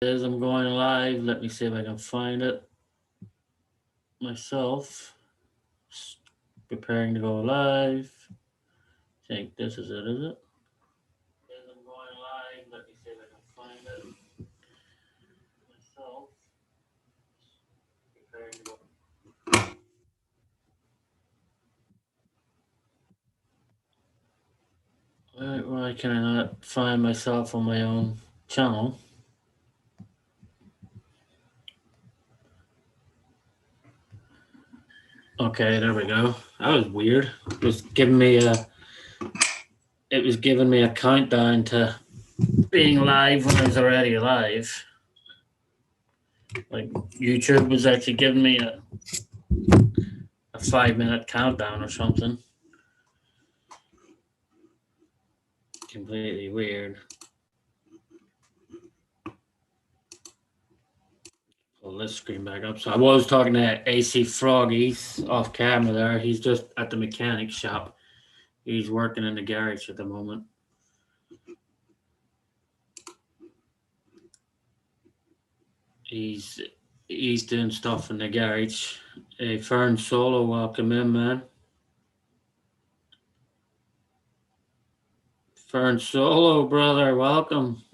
As I'm going live, let me see if I can find it myself. Preparing to go live. I think this is it, is it? As I'm going live, let me see if I can find it myself. Preparing to go. Why can I not find myself on my own channel? Okay, there we go. That was weird. It was giving me a countdown to being live when I was already live. Like YouTube was actually giving me a 5 minute countdown or something. Completely weird. Pull this screen back up. So I was talking to RC4WD off camera there. He's just at the mechanic shop. He's working in the garage at the moment. He's doing stuff in the garage. Hey, Fern Solo, welcome in, man. Fern Solo, brother, welcome.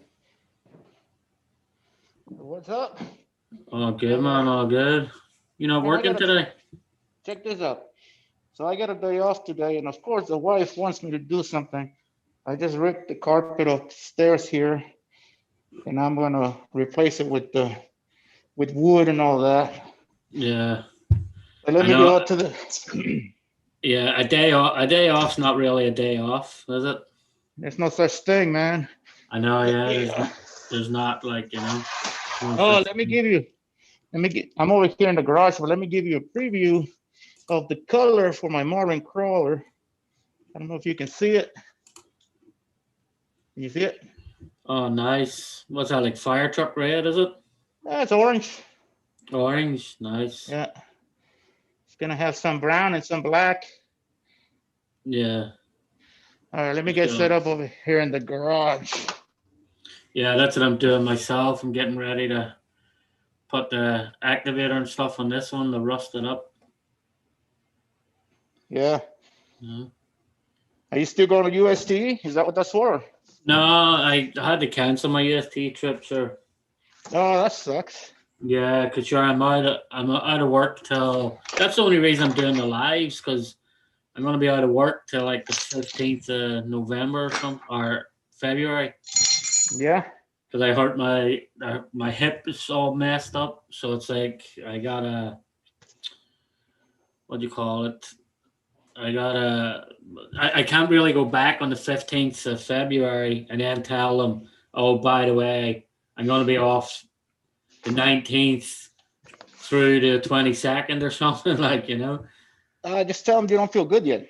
What's up? All good, man, all good. You not working today? Check this out. So I got a day off today, and of course the wife wants me to do something. I just ripped the carpet upstairs here, and I'm gonna replace it with wood and all that. Yeah. But let me go out to the. Yeah, a day off's not really a day off, is it? There's no such thing, man. I know, yeah. There's not like, you know. Oh, I'm over here in the garage, but let me give you a preview of the color for my Marvin crawler. I don't know if you can see it. Can you see it? Oh, nice. What's that, like fire truck red, is it? It's orange. Orange, nice. Yeah. It's gonna have some brown and some black. Yeah. All right, let me get set up over here in the garage. Yeah, that's what I'm doing myself. I'm getting ready to put the activator and stuff on this one to rust it up. Yeah. Are you still going to UST? Is that what that's for? No, I had to cancel my UST trip, sure. Oh, that sucks. Yeah, because sure, I'm out of work till. That's the only reason I'm doing the lives, because I'm gonna be out of work till like the 15th of November or February. Yeah. Because I hurt my hip is all messed up, so it's like I gotta, what do you call it? I can't really go back on the 15th of February and then tell them, oh, by the way, I'm gonna be off the 19th through the 22nd or something, like, you know. Just tell them you don't feel good yet.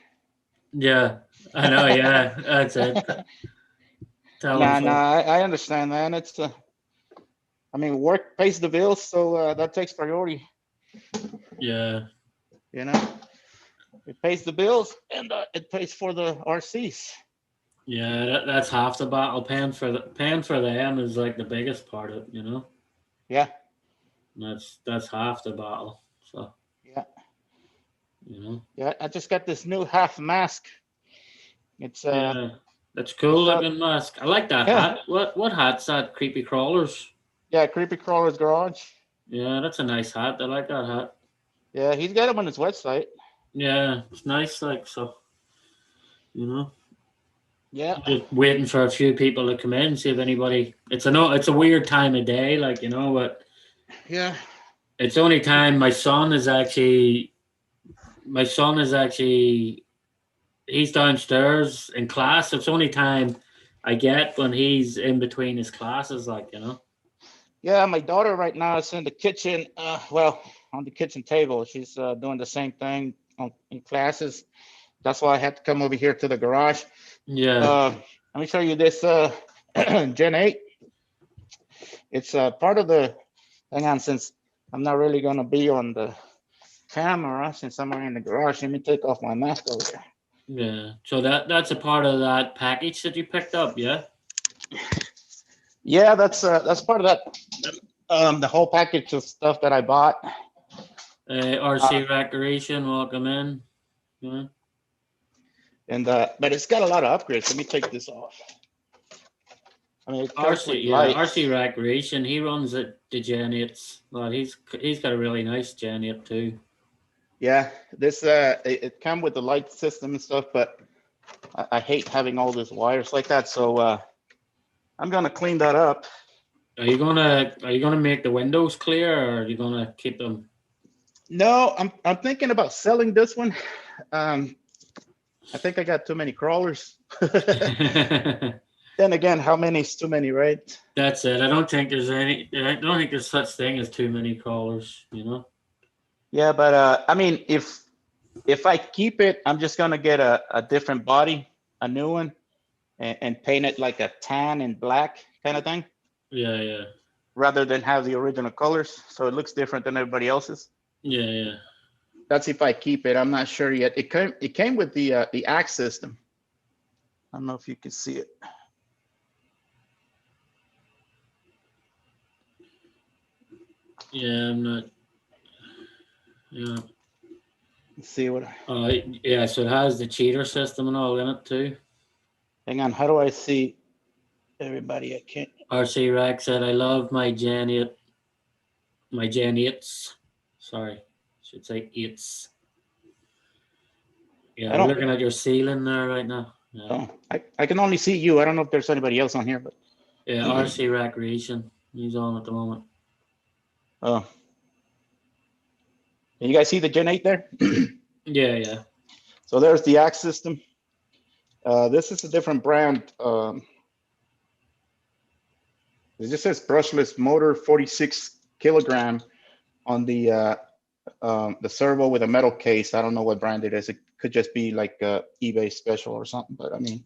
Yeah, I know. Yeah, that's it. I understand, man. I mean, work pays the bills, so that takes priority. Yeah. You know, it pays the bills and it pays for the RCs. Yeah, that's half the battle. Paying for them is like the biggest part of it, you know. Yeah. And that's half the battle. So. Yeah. You know. Yeah, I just got this new half mask. It's yeah, that's cool looking mask. I like that hat. What hat's that? Creepy Crawlers. Yeah, Creepy Crawler's Garage. Yeah, that's a nice hat. I like that hat. Yeah, he's got it on his website. Yeah, it's nice, like, so. You know. Yeah. Just waiting for a few people to come in, see if anybody. It's a weird time of day, like, you know, but. Yeah. It's the only time my son is actually. He's downstairs in class. It's the only time I get when he's in between his classes, like, you know. Yeah, my daughter right now is in the kitchen. On the kitchen table. She's doing the same thing in classes. That's why I had to come over here to the garage. Yeah. Let me show you this Gen 8. It's part of the. Hang on, since I'm not really gonna be on the camera since I'm in the garage. Let me take off my mask over here. Yeah. So that's a part of that package that you picked up, yeah? Yeah, that's part of that. The whole package of stuff that I bought. RC Recreation, welcome in. Yeah. And but it's got a lot of upgrades. Let me take this off. I mean, it comes with lights. RC Recreation. He runs it. The Gen 8s. Well, he's got a really nice Gen 8 too. Yeah, this it come with the light system and stuff, but I hate having all these wires like that. So I'm gonna clean that up. Are you gonna make the windows clear, or are you gonna keep them? No, I'm thinking about selling this one. I think I got too many crawlers. Then again, how many is too many, right? That's it. I don't think there's such thing as too many crawlers. You know. Yeah, but I mean, if I keep it, I'm just gonna get a different body, a new one, and paint it like a tan and black kind of thing. Yeah, yeah. Rather than have the original colors, so it looks different than everybody else's. Yeah, yeah. That's if I keep it. I'm not sure yet. It came with the axe system. I don't know if you can see it. Yeah, I'm not. Yeah. Let's see what. Yeah. So it has the cheater system and all in it too. Hang on. How do I see everybody? I can't. RC Rack said, "I love my Gen 8. My Gen 8s. Sorry, should say 8s." Yeah, we're looking at your ceiling there right now. Yeah. Oh, I can only see you. I don't know if there's anybody else on here, but Yeah, RC Recreation. He's on at the moment. oh, can you guys see the Gen 8 there? Yeah, yeah. So there's the axe system. This is a different brand. It just says brushless motor, 46 kilogram on the servo with a metal case. I don't know what brand it is. It could just be like eBay special or something. But I mean,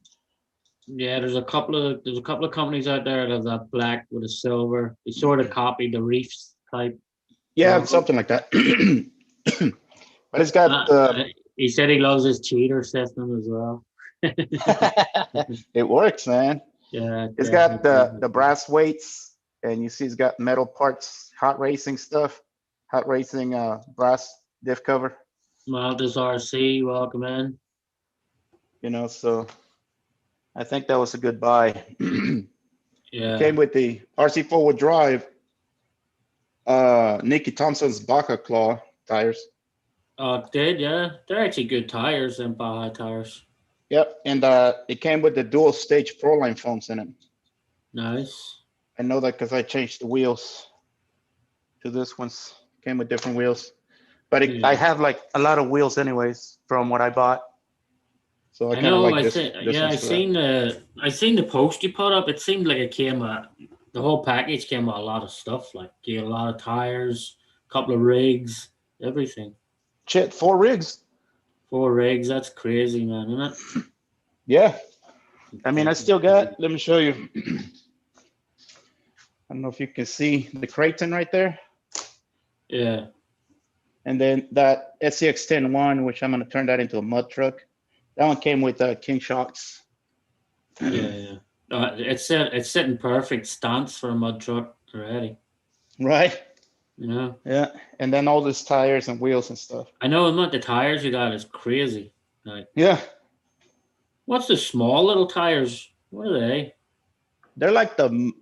yeah. There's a couple of companies out there that have that black with a silver. They sort of copied the Reefs type. yeah, something like that. But it's got. He said he loves his cheater system as well. It works, man. Yeah, it's got the brass weights, and you see it's got metal parts, hot racing stuff, hot racing brass diff cover. Malta's RC, welcome in. You know, so I think that was a good buy. Yeah. Came with the RC4WD drive, Nicky Thompson's Baca Claw tires. Oh, it did, yeah. They're actually good tires, them Baja tires. Yep, and it came with the dual stage Proline foams in it. Nice. I know that because I changed the wheels to this one's. Came with different wheels, but I have like a lot of wheels anyways from what I bought. So I kind of like this. I seen the post you put up. It seemed like it came the whole package came with a lot of stuff. Like you had a lot of tires, a couple of rigs, everything. Shit, 4 rigs. 4 rigs. That's crazy, man, isn't it? Yeah. I mean, I still got. Let me show you. I don't know if you can see the Creighton right there. Yeah. And then that SCX-10-1, which I'm going to turn that into a mud truck. That one came with King shocks. Yeah, yeah. It's sitting perfect stance for a mud truck already. Right. Yeah. Yeah. And then all these tires and wheels and stuff. I know the amount of tires you got is crazy. Like, yeah. What's the small little tires? What are they? They're like the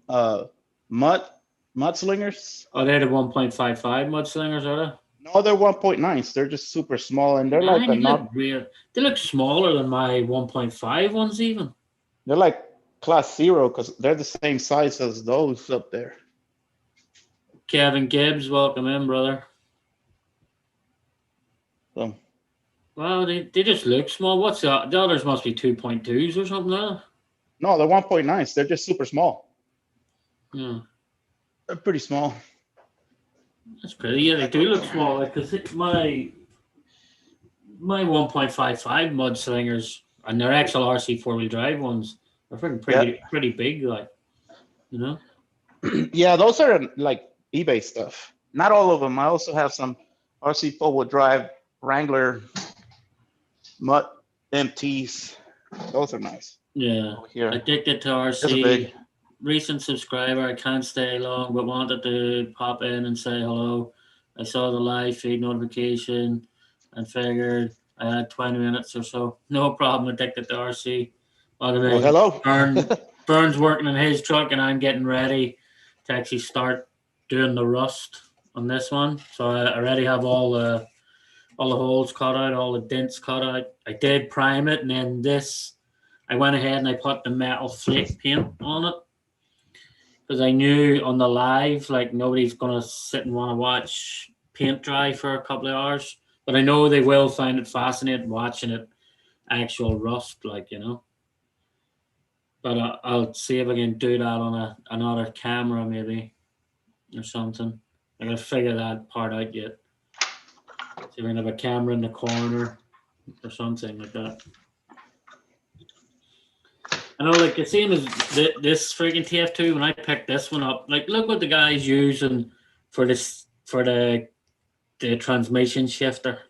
mudslingers. Oh, they're the 1.55 mudslingers, are they? No, they're 1.9s. They're just super small, and they're like they look weird. They look smaller than my 1.5 ones, even. They're like class 0 because they're the same size as those up there. Kevin Gibbs, welcome in, brother. So, well, they just look small. What's the others? Must be 2.2s or something. No, they're 1.9s. They're just super small. Yeah, they're pretty small. That's pretty. Yeah, they do look small. Because my 1.55 mudslingers, and they're actual RC4WD drive ones, are pretty big, like, you know. Yeah, those are like eBay stuff. Not all of them. I also have some RC4WD drive Wrangler mud MTs. Those are nice. Yeah. Here. Addicted to RC. recent subscriber. I can't stay long, but wanted to pop in and say hello. I saw the live feed notification and figured I had 20 minutes or so. No problem. Addicted to RC. By the Well, way, hello. Burn's working in his truck, and I'm getting ready to actually start doing the rust on this one. So I already have all the holes cut out, all the dents cut out. I did prime it, and then this, I went ahead and I put the metal flake paint on it because I knew on the live, like nobody's gonna sit and want to watch paint dry for a couple of hours. But I know they will find it fascinating watching it actual rust, like But I'll see if I can do that on another camera maybe or something. I gotta figure that part out yet. See if I can have a camera in the corner or something like that. I know, like the same as this freaking TF2. When I picked this one up, like look what the guy's using for the transmission shifter.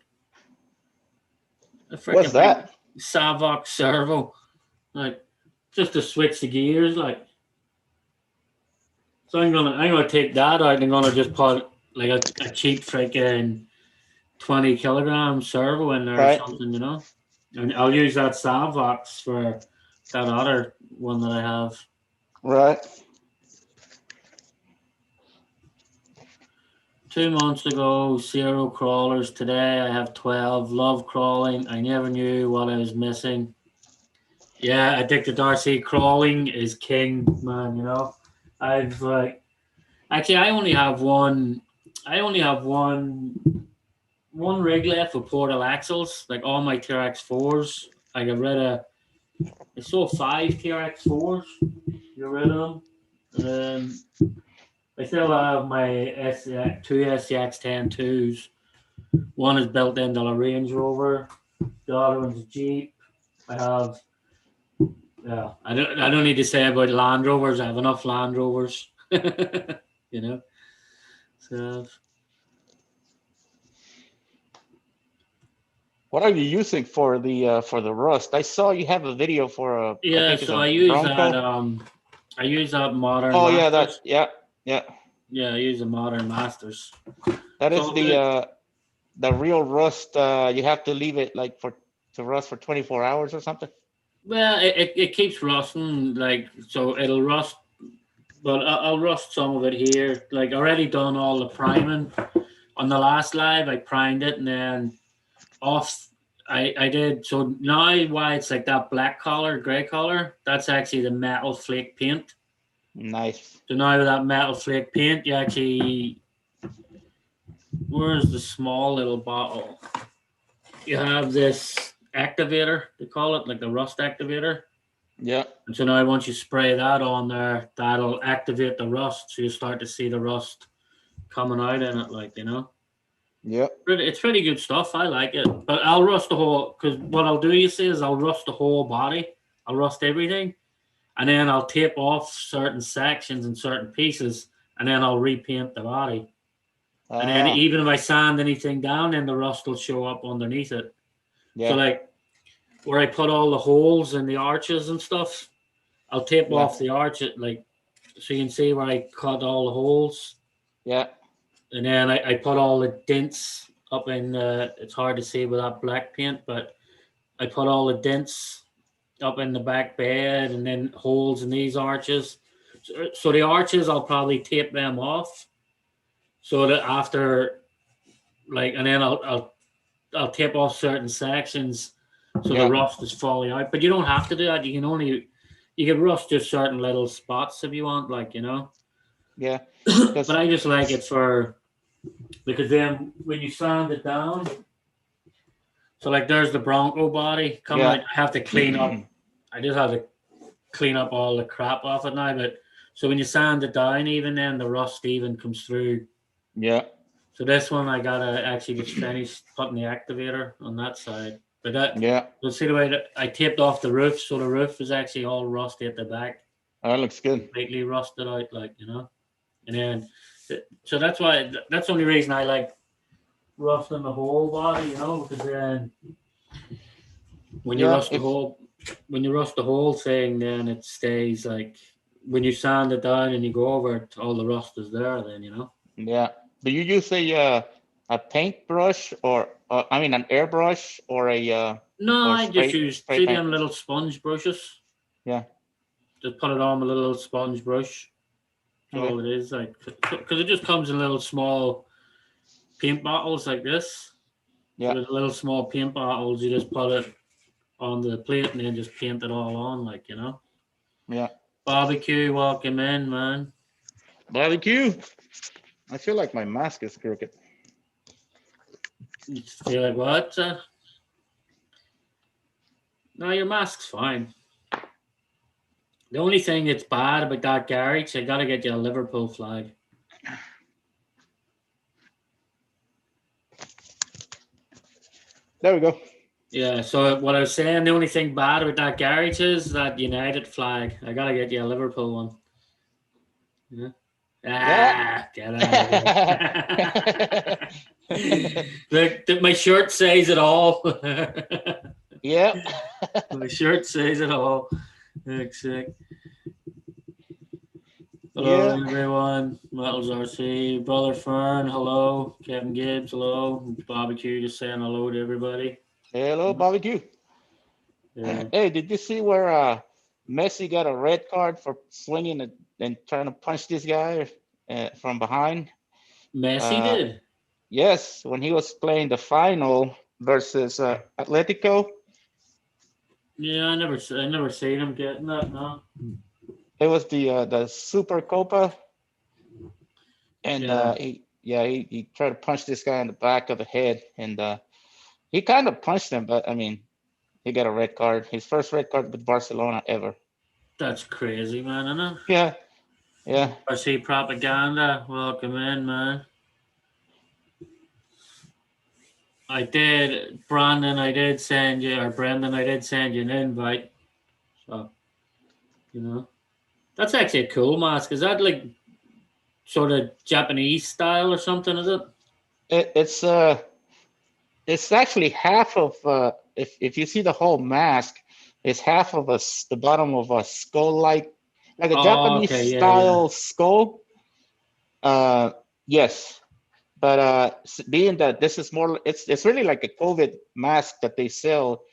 A freaking What's that? Savox servo, like just to switch the gears, like. So I'm gonna take that out. I'm gonna just put like a cheap freaking 20 kilogram servo in there or Right. something, and I'll use that Savox for that other one that I have. Right. 2 months ago, 0 crawlers. Today I have 12. Love crawling. I never knew what I was missing. Yeah, Addicted to RC. Crawling is king, man. I've actually I only have one. I only have one rig left with portal axles. Like all my TRX4s, I got rid of. I sold 5 TRX4s. Got rid of them. I still have my two SCX 10-2s. One is built into a Range Rover. The other one's a Jeep. I have. Yeah, I don't need to say about Land Rovers. I have enough Land Rovers. So. What are you using for the rust? I saw you have a video for a. I Yeah, think it's so a I use Bronco. that. I use that Modern. Oh yeah, Masters. yeah. Yeah, I use the Modern Masters. That is So the real rust. You have to leave it like to rust for 24 hours or something. Well, it keeps rusting, like so it'll rust, but I'll rust some of it here. Like I already done all the priming on the last live. I primed it and then off. I did so now why it's like that black color, gray color. That's actually the metal flake paint. Nice. So now with that metal flake paint, you actually where's the small little bottle? You have this activator, they call it, like the rust activator. Yeah. And so now once you spray that on there, that'll activate the rust. So you start to see the rust coming out in it, Yeah. It's pretty good stuff. I like it. But I'll rust the whole, because what I'll do, is I'll rust the whole body. I'll rust everything. And then I'll tape off certain sections and certain pieces. And then I'll repaint the body. And then even if I sand anything down, then the rust will show up underneath it. Yeah. So like where I put all the holes and the arches and stuff, I'll tape off the arch, like so you can see where I cut all the holes. Yeah. And then I put all the dents up in. It's hard to see with that black paint, but I put all the dents up in the back bed, and then holes in these arches. So the arches, I'll probably tape them off. So that after, and then I'll tape off certain sections so the rust is falling out. But you don't have to do that. You can rust just certain little spots if you want, Yeah. But I just like it because then when you sand it down, so like there's the Bronco body coming out. I have to clean up. I just have to clean up all the crap off it now. But so when you sand it down, even then the rust even comes through. Yeah. So this one I gotta actually just finish putting the activator on that side. But you'll see the way that I taped off the roof, so the roof is actually all rusty at the back. That looks good. Completely rusted out, And then, so that's the only reason I like rusting the whole body, because then when you rust the whole thing, then it stays when you sand it down and you go over it, all the rust is there. Then you know. Yeah. Do you use a paintbrush or I mean an airbrush or a No, or I just spray use spray see paint? them little sponge brushes. Yeah. Just put it on with a little sponge brush. That's Okay. all it is. Like, because it just comes in little small paint bottles like this. So Yeah. with little small paint bottles, you just put it on the plate and then just paint it all on, like you know. Yeah. Barbecue, welcome in, man. Barbecue. I feel like my mask is crooked. You feel like what? No, your mask's fine. The only thing that's bad about that garage, I gotta get you a Liverpool flag. There we go. Yeah, so what I was saying, the only thing bad about that garage is that United flag. I gotta get you a Liverpool one. Yeah. Yeah. Get out of here. Look, my shirt says it all. Yeah. My shirt says it all. Heck, sick. Hello, Yeah. everyone. Metals RC, Brother Fern, hello. Kevin Gibbs, hello. Barbecue, just saying hello to everybody. Hello, barbecue. Yeah. Hey, did you see where Messi got a red card for swinging and trying to punch this guy from behind? Messi Uh, did. yes, when he was playing the final versus Atletico, Yeah, I never seen him getting that. No. it was the Super Copa, and Yeah. he tried to punch this guy in the back of the head, and he kind of punched him, but I mean, he got a red card, his first red card with Barcelona ever. That's crazy, man, isn't it? Yeah, yeah. RC propaganda. Welcome in, man. I did, Brandon. I did send you, or Brendan. I did send you an invite. So you know, that's actually a cool mask. Is that like sort of Japanese style or something? Is it? It, it's actually half of if you see the whole mask, it's half of the bottom of a skull like a Oh, Japanese okay. Yeah, yeah. style skull. Yes, but being that this is more, it's really like a COVID mask that they sell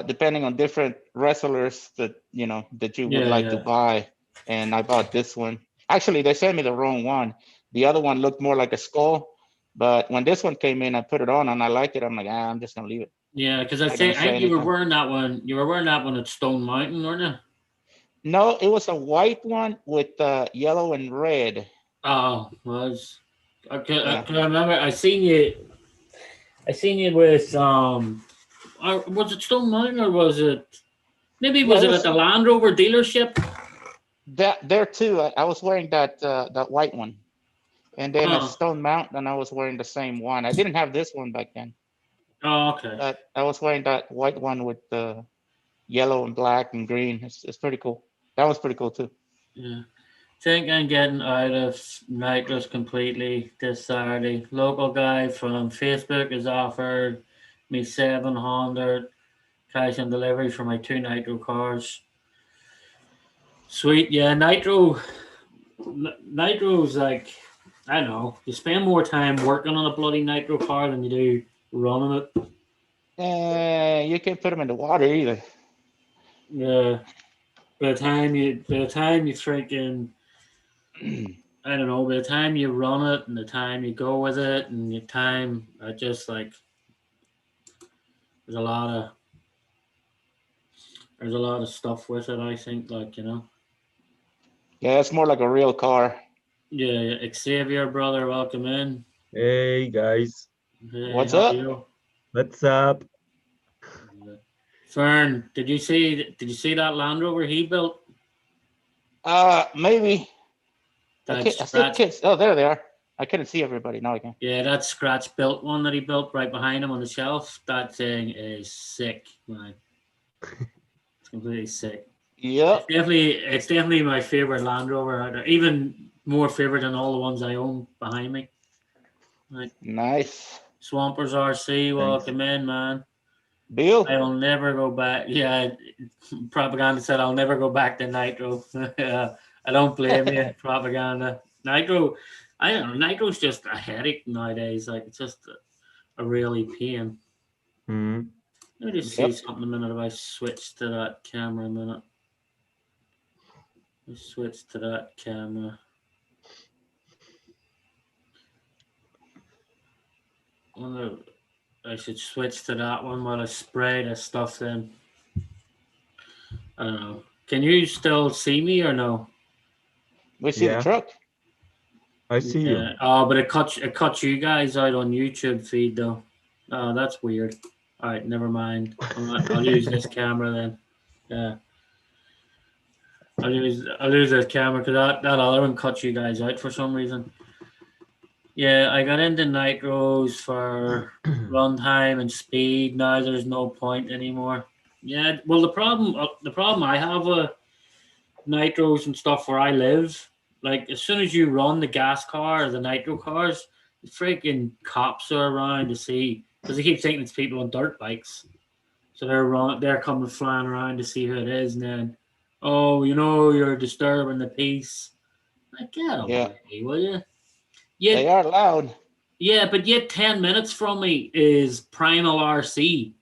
depending on different wrestlers that that you would Yeah, like to yeah. buy. And I bought this one. Actually, they sent me the wrong one. The other one looked more like a skull, but when this one came in, I put it on and I liked it. I'm like, I'm just gonna leave it. Yeah, because Not gonna I say think you were anything. wearing that one. You were wearing that one at Stone Mountain, weren't you? No, it was a white one with yellow and red. Oh, was. Yeah. 'Cause I remember I seen you. I seen you with or was it Stone Mountain or was it maybe Yeah, was it it at was the Land Rover dealership? that there too. I was wearing that white one. And then at Oh, Stone Mountain, I was wearing the same one. I didn't have this one back then. oh, okay. But I was wearing that white one with the yellow and black and green. It's pretty cool. That was pretty cool too. Yeah. Think I'm getting out of nitrous completely this Saturday. Local guy from Facebook has offered me 700 cash on delivery for my two nitro cars. Sweet, yeah. Nitro's like I don't know. You spend more time working on a bloody nitro car than you do running it. And you can't put them in the water either. Yeah. By the time you freaking I don't know, by the time you run it and the time you go with it and your time I just like there's a lot of there's a lot of stuff with it, I think, like, you know. Yeah, it's more like a real car. Yeah, Xavier brother, welcome in. Hey guys, Hey, What's how are up? you? what's up? Fern, did you see that Land Rover he built? Maybe I That still scratch can't. Oh, there they are. I couldn't see everybody. Now I can. Yeah, that scratch built one that he built right behind him on the shelf. That thing is sick, man. It's completely sick. Yep. It's definitely my favorite Land Rover out there. Even more favorite than all the ones I own behind me. Like Nice. Swampers RC, Thanks. welcome in, man. Bill? I'll never go back. Yeah, propaganda said I'll never go back to nitro. I don't blame you, propaganda. Nitro, I don't know. Nitro's just a headache nowadays. Like it's just a really pain. Hmm. Let me just see Yep. something a minute if I switch to that camera a minute. Let's switch to that camera. I wonder if I should switch to that one while I spray this stuff in. I don't know. Can you still see me or no? We see the Yeah, truck. I see you. Yeah. Oh, but it cuts you guys out on YouTube feed though. Oh, that's weird. All right, never mind. I'll use this camera then. Yeah, I'll use this camera because that other one cuts you guys out for some reason. Yeah, I got into nitros for runtime and speed. Now there's no point anymore. Yeah, well the problem I have with nitros and stuff where I live, like as soon as you run the gas car or the nitro cars, the freaking cops are around to see because they keep thinking it's people on dirt bikes, so they're coming flying around to see who it is, and then, oh, you're disturbing the peace. Like, get Yeah, away, will you? they Yet, are loud. yeah, but yet 10 minutes from me is Primal RC,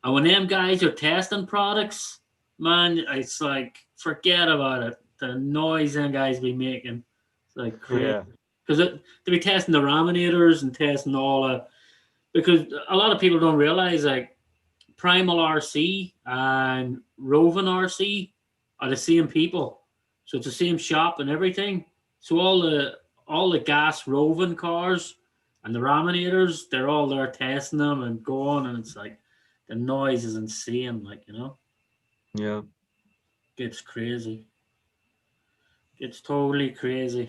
and when them guys are testing products, man, it's like forget about it. The noise them guys be making, it's like crazy. Yeah. Because they be testing the raminators and testing all of. Because a lot of people don't realize like Primal RC and Roving RC are the same people, so it's the same shop and everything. So all the gas Roving cars and the raminators, they're all there testing them and going, and it's like the noise is insane. Like Yeah. gets crazy. It's totally crazy.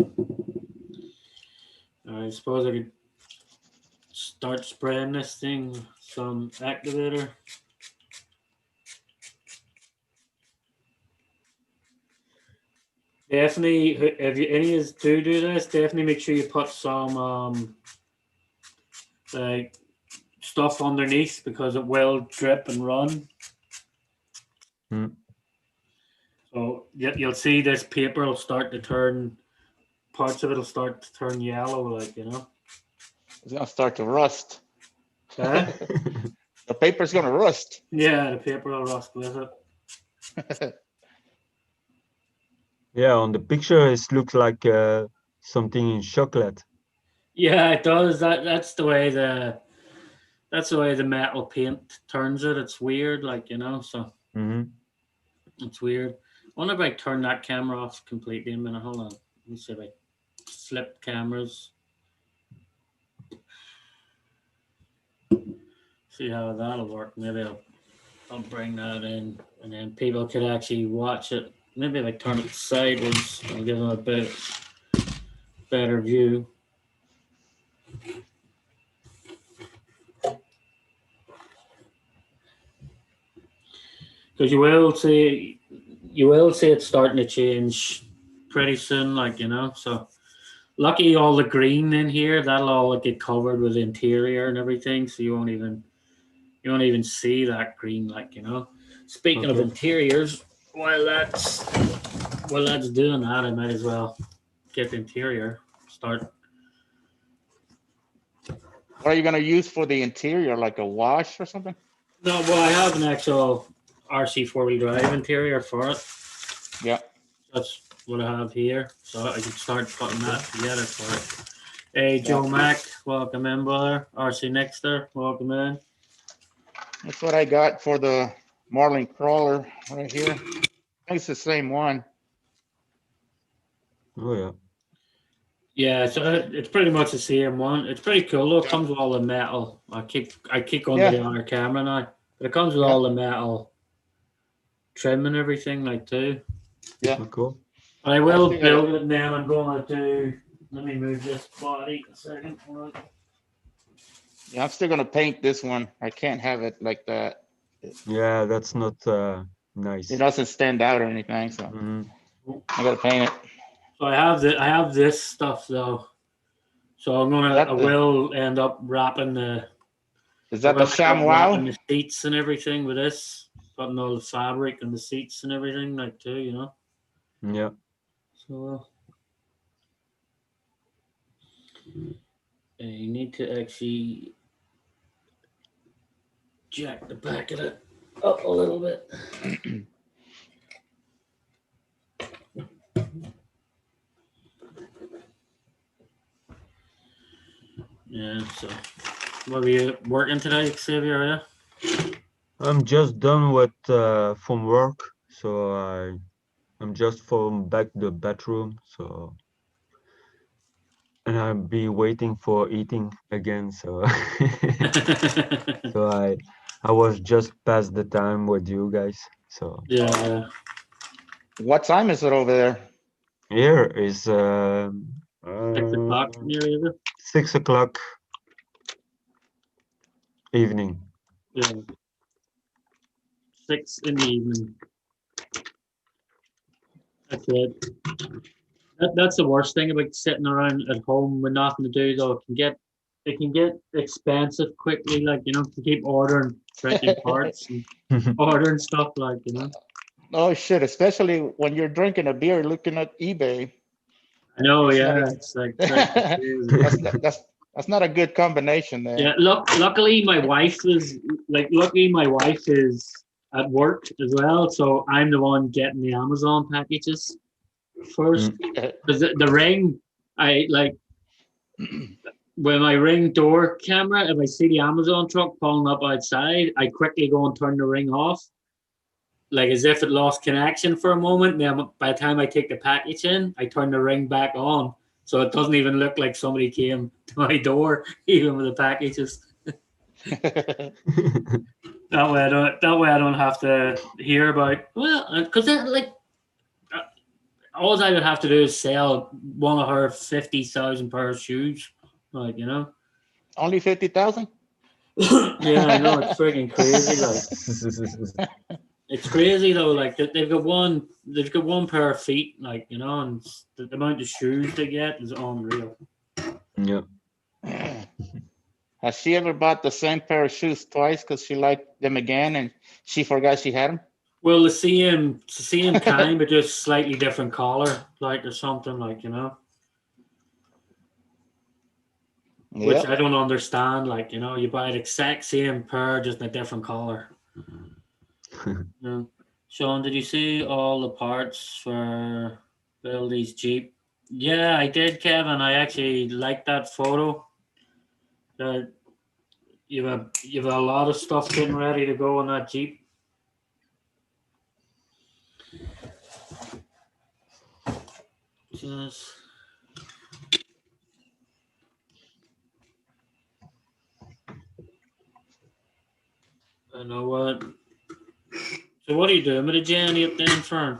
I suppose I could start spraying this thing some activator. Definitely, if you any is to do this, definitely make sure you put some like stuff underneath because it will drip and run. Mm. So you'll see this paper will start to turn. Parts of it will start to turn yellow, like It's gonna start to rust. Huh? The paper's gonna rust. Yeah, the paper will rust with it. Yeah, on the picture it looks like something in chocolate. Yeah, it does. That's the way the metal paint turns it. It's weird, like so Hmm. it's weird. I wonder if I turn that camera off completely in a minute. Hold on. Let me see if I flip cameras. See how that'll work. Maybe I'll bring that in, and then people could actually watch it. Maybe if I turn it sideways, I'll give them a bit better view. Because you will see it starting to change pretty soon, like so lucky all the green in here, that'll all get covered with interior and everything, so you won't even see that green, like speaking of Okay. interiors, while that's doing that, I might as well get the interior start. What are you gonna use for the interior? Like a wash or something? No, well, I have an actual RC4WD drive interior for it. Yeah. That's what I have here, so I can start putting that together for it. Hey, Joe Mac, welcome in, brother. RC Nexter, welcome in. That's what I got for the Marlin crawler right here. I think it's the same one. Oh yeah. Yeah, so it's pretty much the same one. It's pretty cool though. It comes with all the metal. I kick under the Yeah. other camera now, but it comes with Yeah. all the metal trim and everything, like too. Yeah. Oh, cool. But I will build it, and then I'm going to do. Let me move this body a second. Yeah, I'm still gonna paint this one. I can't have it like that. Yeah, that's not nice. It doesn't stand out or anything, so Hmm. I gotta paint it. So I have this stuff though. So I will end up wrapping the Is that the We're gonna end up wrapping ShamWow? the seats and everything with this, putting all the fabric and the seats and everything, like too, you know. Yeah. So you need to actually jack the back of it up a little bit. Yeah. So, what were you working today, Xavier? Yeah. I'm just done with from work, so I'm just from back the bedroom. So and I'll be waiting for eating again. So so I was just past the time with you guys. So Yeah. What time is it over there? here is 6 o'clock nearly, is it? 6 o'clock evening. Yeah. 6 in the evening. That's it. That's the worst thing about sitting around at home with nothing to do, though. It can get expensive quickly, like, you know, to keep ordering printed parts and ordering stuff, like, you know. Oh shit! Especially when you're drinking a beer, looking at eBay. I know, It's not yeah, a, it's like freaking crazy. that's not a good combination there. Yeah, luckily my wife is at work as well, so I'm the one getting the Amazon packages first. Because the ring, I like with my ring door camera, if I see the Amazon truck pulling up outside, I quickly go and turn the ring off, like as if it lost connection for a moment. Then by the time I take the package in, I turn the ring back on, so it doesn't even look like somebody came to my door, even with the packages. That way I don't have to hear about, well, because then, like, all I would have to do is sell one of her 50,000 pair of shoes, like, you know. Only 50,000? Yeah, I know, it's freaking crazy. Like, it's crazy though. Like, they've got one pair of feet, like, you know, and the amount of shoes they get is unreal. Yeah. Has she ever bought the same pair of shoes twice because she liked them again and she forgot she had them? Well, the same kind, but just slightly different color, like, or something, like, you know. Which I Yep. don't understand. Like, you know, you buy the exact same pair, just in a different color. Yeah. Sean, did you see all the parts for Billy's Jeep? Yeah, I did, Kevin. I actually like that photo. That you have a lot of stuff getting ready to go on that Jeep. Just, I know what. So what are you doing with the Gen 8 then, Fern?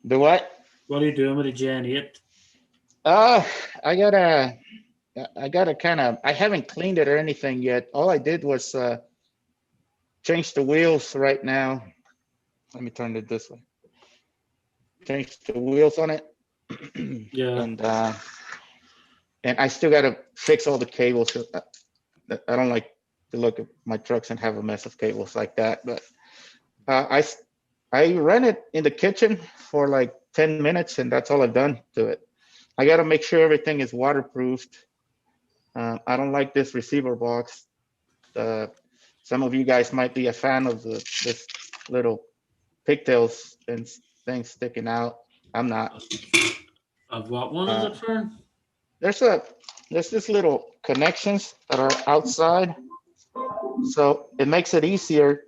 The what? What are you doing with the Gen 8? Uh, I gotta, I haven't cleaned it or anything yet. All I did was change the wheels right now. Let me turn it this way. Change the wheels on it. Yeah. And I still gotta fix all the cables. I don't like to look at my trucks and have a mess of cables like that. But I ran it in the kitchen for like 10 minutes, and that's all I've done to it. I got to make sure everything is waterproofed. I don't like this receiver box. Some of you guys might be a fan of this little pigtails and things sticking out. I'm not. Of what one is it, Fern? There's this little connections that are outside, so it makes it easier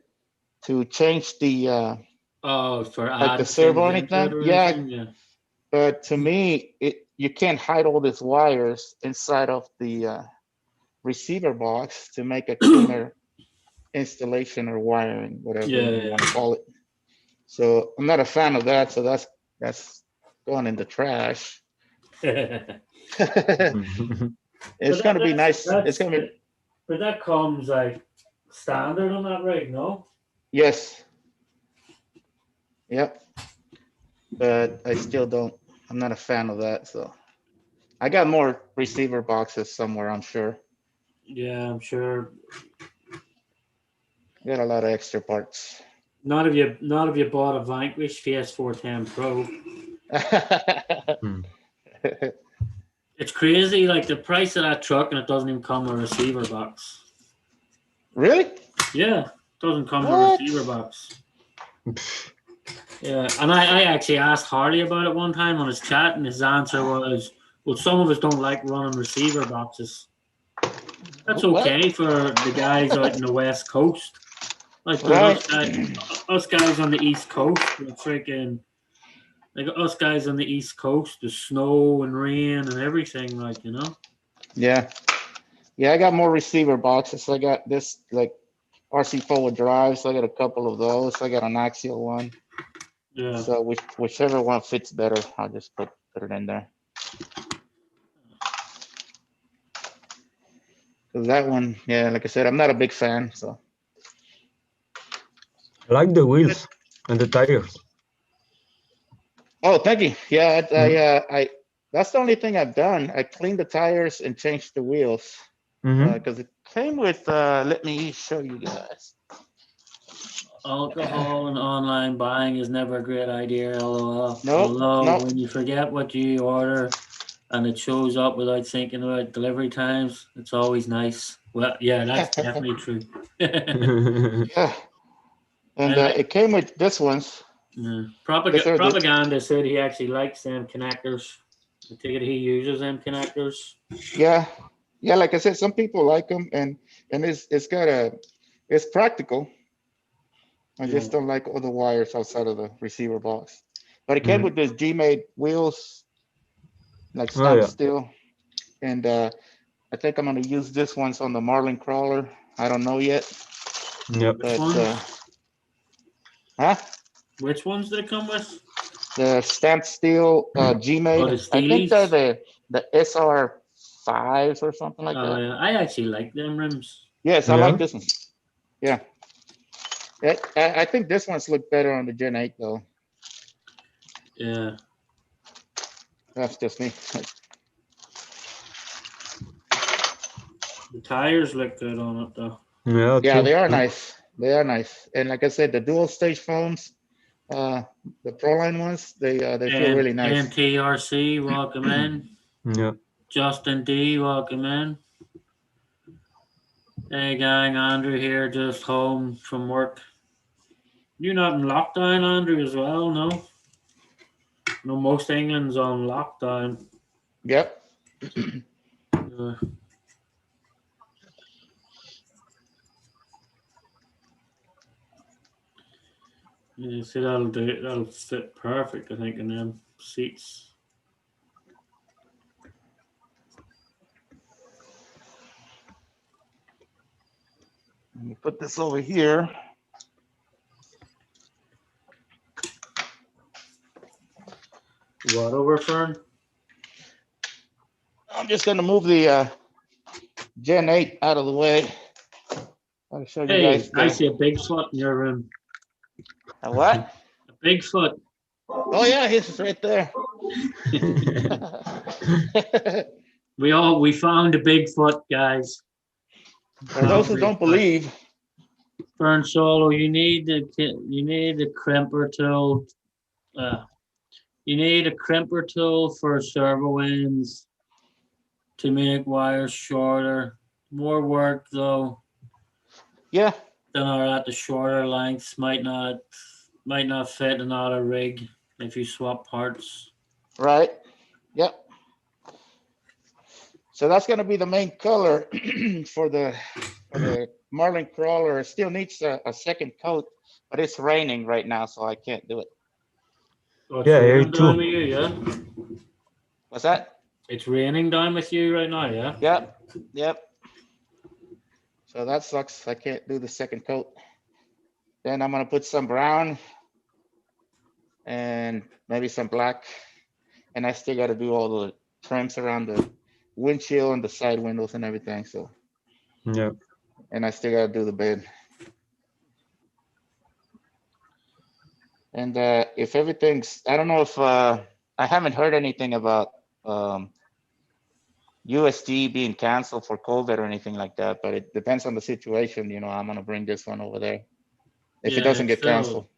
to change the Oh, for like the adding servo things or into it anything. or Yeah, anything? Yeah. but to me, you can't hide all these wires inside of the receiver box to make a cleaner installation or wiring, whatever you want to Yeah. call it. So I'm not a fan of that. So that's going in the trash. Yeah. It's But gonna be nice. It's that's gonna be but that comes like standard on that rig, no? yes, yep. But I still don't. I'm not a fan of that. So I got more receiver boxes somewhere, I'm sure. Yeah, I'm sure. Got a lot of extra parts. Not if you bought a Vanquish PS410 Pro. Hmm. It's crazy, like the price of that truck, and it doesn't even come with a receiver box. Really? Yeah, doesn't come with a What? receiver box. Yeah, and I actually asked Harley about it one time on his chat, and his answer was, "Well, some of us don't like running receiver boxes. That's What? okay for the guys out in the West Coast, like, but Right. us guys on the East Coast, the freaking like us guys on the East Coast, the snow and rain and everything, like, you know." Yeah. Yeah, I got more receiver boxes. I got this like RC4WD drive, so I got a couple of those. I got an axial one. Yeah, So whichever one fits better, I'll just put it in there. 'Cause that one, yeah, like I said, I'm not a big fan. So I like the wheels and the tires. oh, thank you. Yeah, Mm. I that's the only thing I've done. I cleaned the tires and changed the wheels Mm-hmm. because it came with. Let me show you guys. alcohol and online buying is never a great idea. LOL. Nope, Although nope. when you forget what you order and it shows up without thinking about delivery times, it's always nice. Well, yeah, that's definitely true. Yeah, and I like it came with this ones. This are the propaganda said he actually likes them connectors. I take it he uses them connectors. yeah, yeah. Like I said, some people like them, and it's got a it's practical. I Yeah, just don't like all the wires outside of the receiver box. But it came Mm. with this G-made wheels, like Oh stamped yeah. steel, and I think I'm gonna use this one's on the Marlin crawler. I don't know yet, Yep. which but ones? huh? Which ones did it come with? The stamped steel Oh, G-made. the I think they're Steelies. the SR fives or something like Oh that. yeah, I actually like them rims. Yes, I Yeah. like this one. Yeah, I think this one's look better on the Gen 8 though. Yeah, That's just me. the tires look good on it though. Yeah. Yeah, Too. they are Yeah. nice. They are nice. And like I said, the dual stage foams, uh, the Proline ones, they feel And really nice. NTRC, welcome in. Yeah. Justin D, welcome in. Hey gang, Andrew here, just home from work. You not in lockdown, Andrew, as well? No, no. Most England's on lockdown. Yep. Uh, yeah, see, that'll do it. That'll fit perfect, I think, in them seats. Let me put this over here. What over, Fern? I'm just gonna move the Gen 8 out of the way. I'll show you Hey, guys I the see a Bigfoot in your room. what? A Bigfoot. Oh yeah, he's right there. We found a Bigfoot, guys. For those Found who don't Bigfoot. believe, Fern Solo, you need a crimper tool. Uh, you need a crimper tool for servo ends to make wires shorter. More work though yeah, than are at the shorter lengths. Might not fit in auto rig if you swap parts. right. Yep. So that's gonna be the main color for the Marlin crawler. It still needs a second coat, but it's raining right now, so I can't do it. Oh, it's Yeah. Here raining down too. with you, yeah? What's that? It's raining down with you right now, yeah? Yep. Yep. So that sucks. I can't do the second coat. Then I'm gonna put some brown and maybe some black. And I still gotta do all the trims around the windshield and the side windows and everything. So, Yeah. and I still gotta do the bed. And if everything's, I don't know if I haven't heard anything about USD being canceled for COVID or anything like that, but it depends on the situation. I'm gonna bring this one over there if it Yeah, doesn't it's get canceled. still.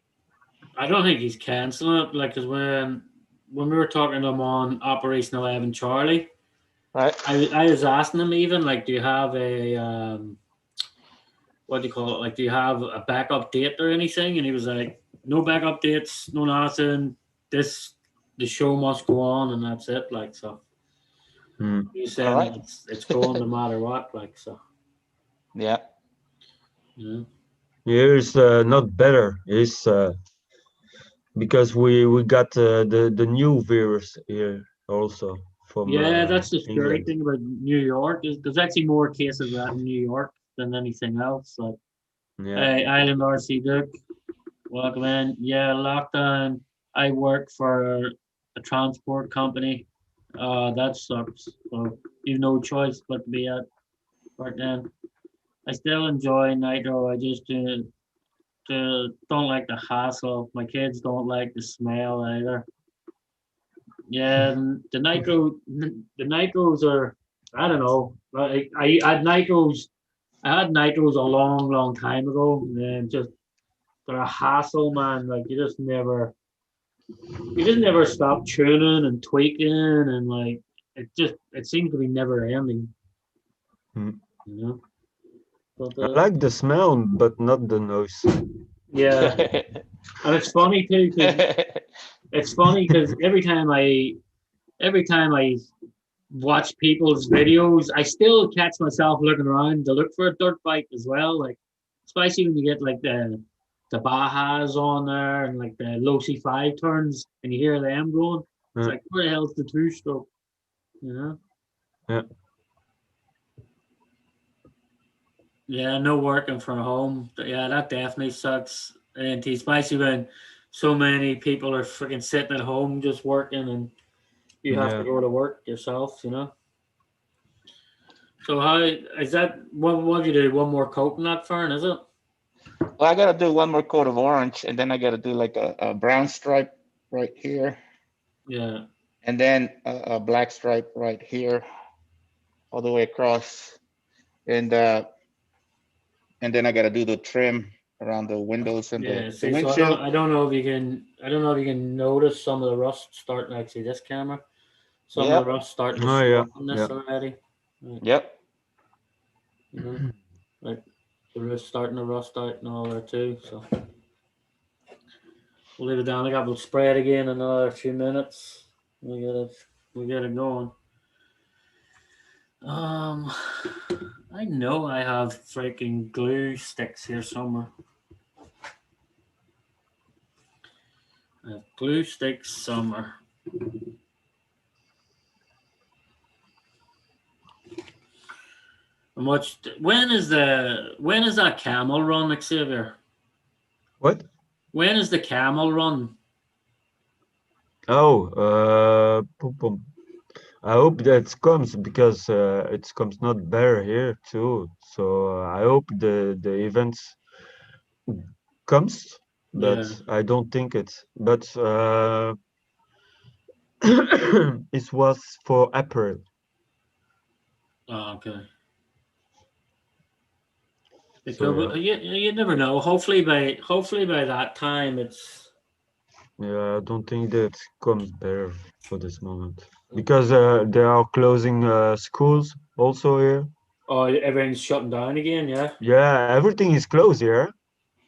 I don't think he's canceling it. Like, cause when we were talking to him on Operation 11 Charlie, Right? I was asking him even like, do you have a what do you call it? Like, do you have a backup date or anything? And he was like, no backup dates, no nothing. The show must go on, and that's it. Like, so Mm. he's All saying right. that it's going no matter what. Like, so Yeah. yeah, Here's not better. It's because we got the new virus here also from yeah. That's the scary England. thing about New York is there's actually more cases of that in New York than anything else. Like, Yeah. hey, Island RC Duke, welcome in. Yeah, lockdown. I work for a transport company. That sucks. So you've no choice but to be at work then. I still enjoy Nitro. I just don't like the hassle. My kids don't like the smell either. Yeah, and the Nitros are. I don't know. I had Nitros. I had Nitros a long, long time ago, and just they're a hassle, man. Like you just never stop tuning and tweaking, and like it seems to be never ending. Mm. You know, but I like the smell, but not the noise. yeah, and it's funny too because every time I watch people's videos, I still catch myself looking around to look for a dirt bike as well. Like especially when you get like the Bajas on there and like the low C5 turns and you hear them going. It's Uh, like where the hell's the two stroke? You know? yeah. Yeah, no working from home. Yeah, that definitely sucks. And especially when so many people are freaking sitting at home just working and you have to Yeah. go to work yourself, you know? So how is that? What have you do? One more coat in that fern, is it? Well, I gotta do one more coat of orange, and then I gotta do like a brown stripe right here, Yeah, and then a black stripe right here, all the way across, and uh, and then I gotta do the trim around the windows and yeah. the See, so windshield. I don't know if you can I don't know if you can notice some of the rust starting. Actually, this camera, some of the Yep, rust starting to Oh show yeah. up on this Yeah. already. Right, yep. you know, like the rust starting to rust out and all there too. So we'll leave it down. I got we'll spray it again in another few minutes. We get it going. Um, I know I have freaking glue sticks here somewhere. I have glue sticks somewhere. How much? When is that camel run, Xavier? What? When is the camel run? Oh, I hope that comes because it comes not better here too. So I hope the events comes, Yeah. but I don't think it. But it was for April. Oh, okay. So Because yeah, you never know. Hopefully by that time it's yeah, I don't think that comes better for this moment because they are closing schools also here. oh everything's shutting down again. Yeah. Yeah, everything is closed here.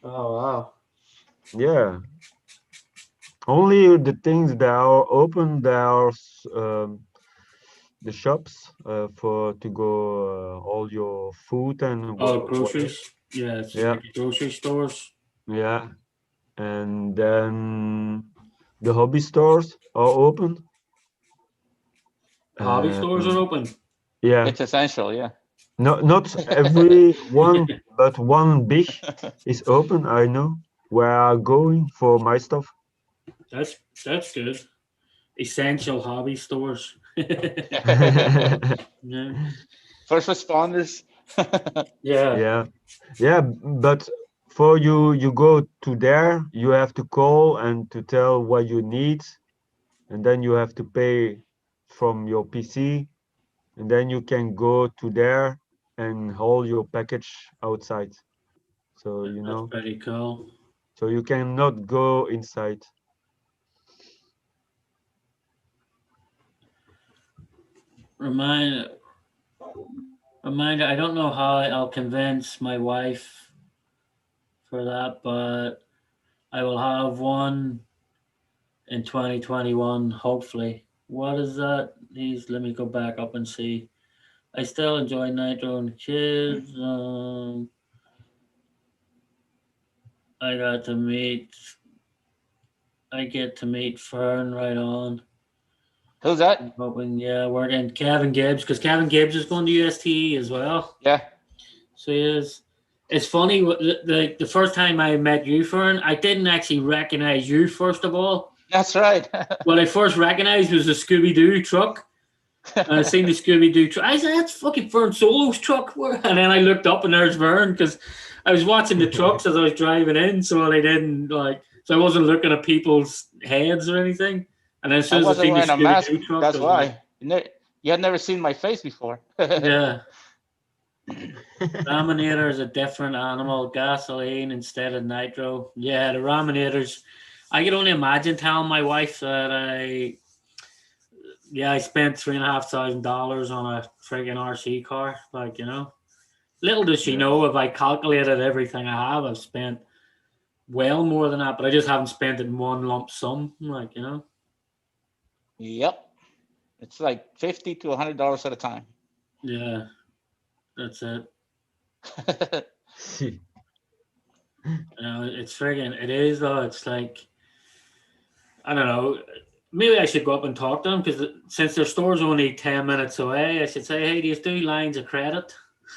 Oh wow. Yeah, only the things that are open, there are the shops for to go all your food and Oh whatever. groceries. Yeah, it's just Yeah, like grocery stores. yeah, and then the hobby stores are open. Hobby stores are Um, open. yeah, It's essential, yeah. not every one, but one big is open. I know where I'm going for my stuff. That's that's good. Essential hobby stores. Yeah. First responders. Yeah. Yeah, yeah, but for you go to there, you have to call and to tell what you need, and then you have to pay from your PC, and then you can go to there and hold your package outside. So you That's know, pretty cool. so you cannot go inside. Remind, reminder. I don't know how I'll convince my wife for that, but I will have one in 2021, hopefully. What is that? Let me go back up and see. I still enjoy Nitro and kids. I got to meet. I get to meet Fern right on. Who's that? I'm hoping, yeah, we're in Kevin Gibbs because Kevin Gibbs is going to UST as well. Yeah. So he is. It's funny. The first time I met you, Fern, I didn't actually recognize you. First of all, That's right. what I first recognized was the Scooby Doo truck. And I seen the Scooby Doo truck. I said, "That's fucking Vern Solo's truck." And then I looked up and there's Vern because I was watching the trucks as I was driving in, so I didn't so I wasn't looking at people's heads or anything. And then as I soon as I wasn't seen the wearing a Scooby mask. Doo truck, I That's was like, why. You had never seen my face before. "Yeah." Raminator is a different animal. Gasoline instead of nitro. Yeah, the Raminators. I could only imagine telling my wife that I spent $3,500 on a friggin' RC car. Like, little does she Yeah. know if I calculated everything I have, I've spent well more than that, but I just haven't spent it in one lump sum. Like, Yep. It's like $50 to $100 at a time. Yeah, that's it. It's friggin', it is though. It's like, I don't know. Maybe I should go up and talk to them because since their store's only 10 minutes away, I should say, hey, do you do lines of credit?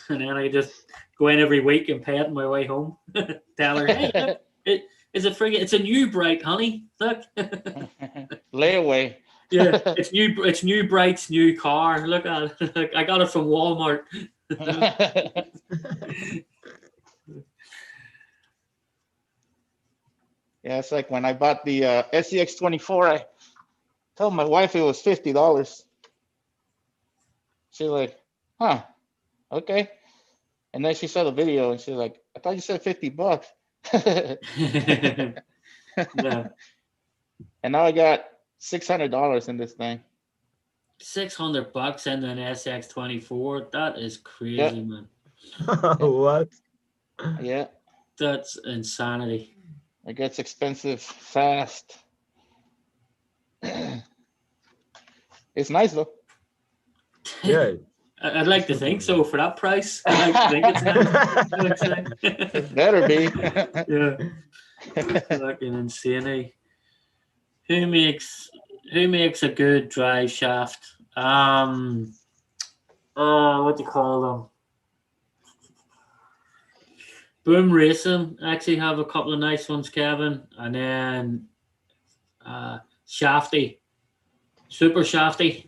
And then I just go in every week and pay it on my way home. Tell her, hey, look, it's a new bright, honey. Look. Layaway. Yeah, it's new brights, new car. Look at it. Look, I got it from Walmart. Yeah, it's like when I bought the SCX24, I told my wife it was $50. She's like, huh, okay. And then she saw the video and she's like, I thought you said $50. Yeah. And now I got $600 in this thing. $600 and an SX24. That is crazy, Yep. man. What? Yeah, That's insanity. it gets expensive fast. It's nice though. Yeah. I'd like to think so for that price. I'd like to think it's nice. It better be. Yeah. Fucking insane. Eh? Who makes a good drive shaft? What do you call them? Boom Racing actually have a couple of nice ones, Kevin, and then Shafty, Super Shafty.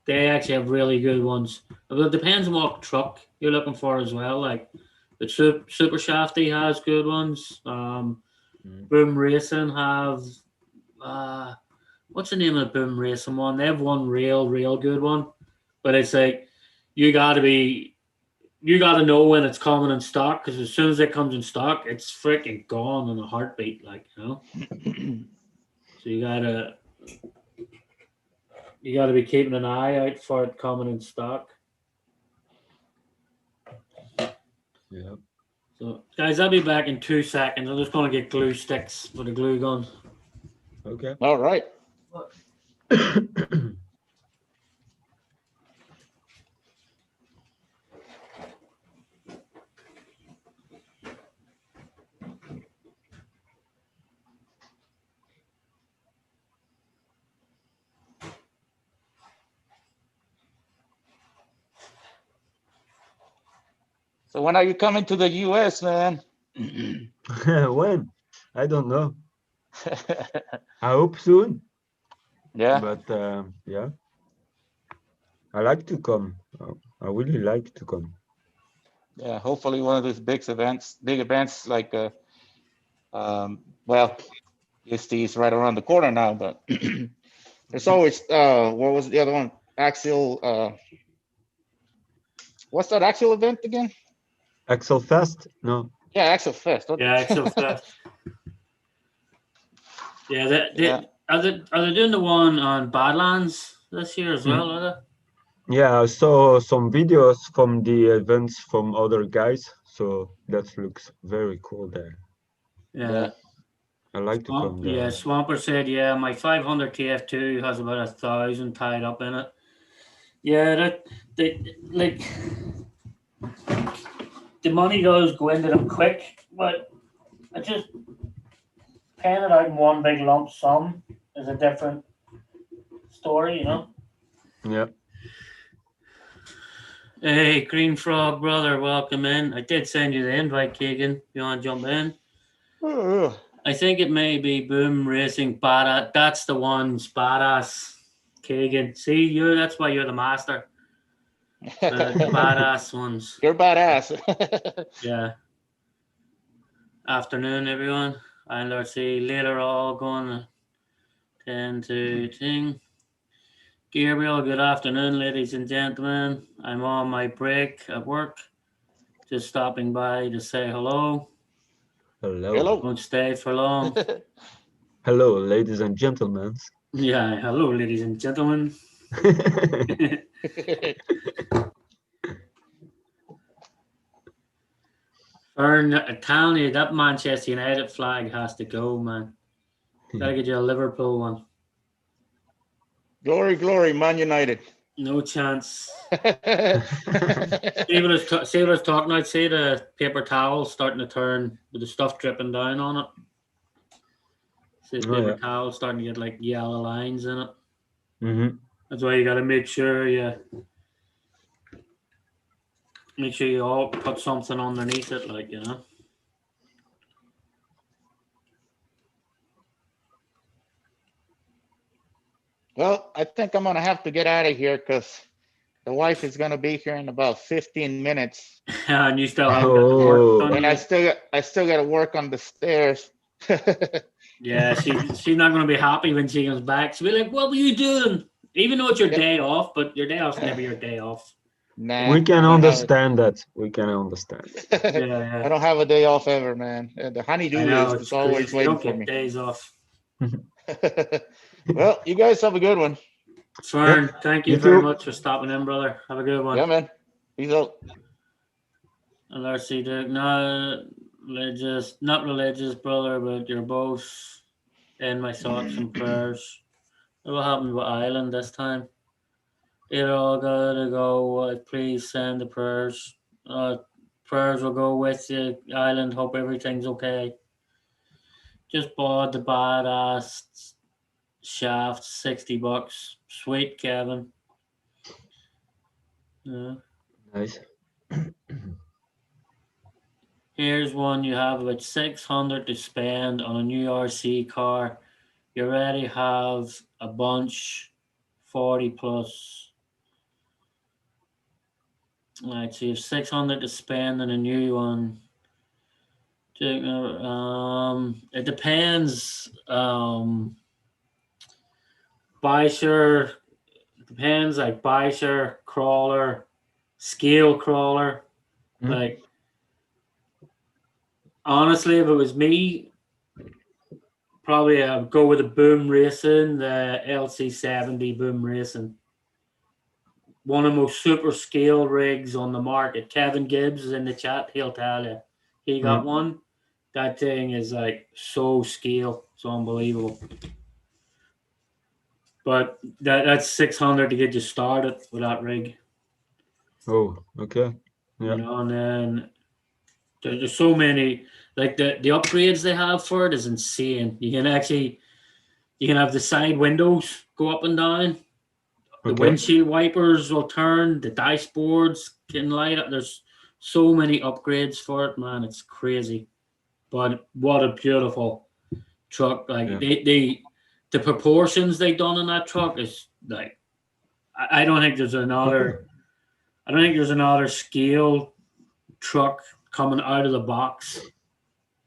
They actually have really good ones. But it depends on what truck you're looking for as well. Like the Super Shafty has good ones. Boom Racing have what's the name of the Boom Racing one? They have one real good one, but it's like you got to know when it's coming in stock because as soon as it comes in stock, it's freaking gone in a heartbeat. Like so you gotta be keeping an eye out for it coming in stock. Yeah. So guys, I'll be back in 2 seconds. I'm just gonna get glue sticks with a glue gun. Okay. All right. So when are you coming to the US, man? When? I don't know. I hope soon. Yeah. But yeah, I like to come. I really like to come. Yeah, hopefully one of these big events like well, UST right around the corner now, but there's always what was the other one? Axial What's that Axel event again? Axel Fest? No. Yeah, Axel Fest. Yeah, Axel Fest. Yeah, Yeah. are they doing the one on Badlands this year as well? Are Yeah, I saw some videos from the events from other guys, so that looks very cool there. they? Yeah. I like to come there. Yeah, Swamper said, yeah, my 500 TF2 has about 1,000 tied up in it. Yeah, that they like the money does go into them quick, but I just paying it out in one big lump sum is a different story, you know. Yeah. Hey, Green Frog brother, welcome in. I did send you the invite, Keegan. You want to jump in? I think it may be Boom Racing Badass. That's the one's badass, Keegan. See, that's why you're the master. The badass ones. You're badass. Yeah. Afternoon, everyone. And let's see, later all going to tend to thing. Gabriel, good afternoon, ladies and gentlemen. I'm on my break at work. Just stopping by to say hello. Hello. Hello. Won't stay for long. Hello, ladies and gentlemen. Yeah, hello, ladies and gentlemen. Fern, I'm telling you, that Manchester United flag has to go, man. Gotta get you a Liverpool one. Glory, glory, Man United. No chance. See what I was talking about? See the paper towel starting to turn with the stuff dripping down on it? See the paper towel starting to get like yellow lines in it? Mm-hmm. That's why you gotta make sure you all put something underneath it, like, you know. Well, I think I'm gonna have to get out of here because the wife is gonna be here in about 15 minutes. And you still haven't got the work done And I yet. still got to work on the stairs. Yeah, she's not gonna be happy when she comes back. She'll be like, "What were you doing?" Even though it's your day off, but your day off's never your day off. Nah, We can I don't have understand that. We can understand. Yeah. I don't have a day off ever, man. The I honeydew know, is it's always crazy. You waiting don't for get me. days off. Well, you guys have a good one. Fern, thank you You very too. much for stopping in, brother. Have a good one. Yeah, man. Peace out. And let's see, Duke. Not religious, brother, but you're both in my thoughts and prayers. What happened with Ireland this time? It all gotta go. Please send the prayers. Prayers will go with you, Ireland. Hope everything's okay. Just bought the badass shaft, $60. Sweet, Kevin. Yeah. Nice. Here's one you have about 600 to spend on a new RC car. You already have a bunch, 40 plus. Right, so you have 600 to spend on a new one. It depends. Beischer depends, like Beischer, crawler, scale crawler. Mm. Like, honestly, if it was me, probably I'd go with the Boom Racing, the LC70 Boom Racing. One of the most super scale rigs on the market. Kevin Gibbs is in the chat. He'll tell you. He got one. That thing is like so scale. It's unbelievable. But that's 600 to get you started with that rig. Oh, okay. Yeah. You know, and then there's so many, like the upgrades they have for it is insane. You can have the side windows go up and down. The Okay. windshield wipers will turn. The dashboards can light up. There's so many upgrades for it, man. It's crazy. But what a beautiful truck! Like the proportions they done in that truck is like, I don't think there's another. I don't think there's another scale truck coming out of the box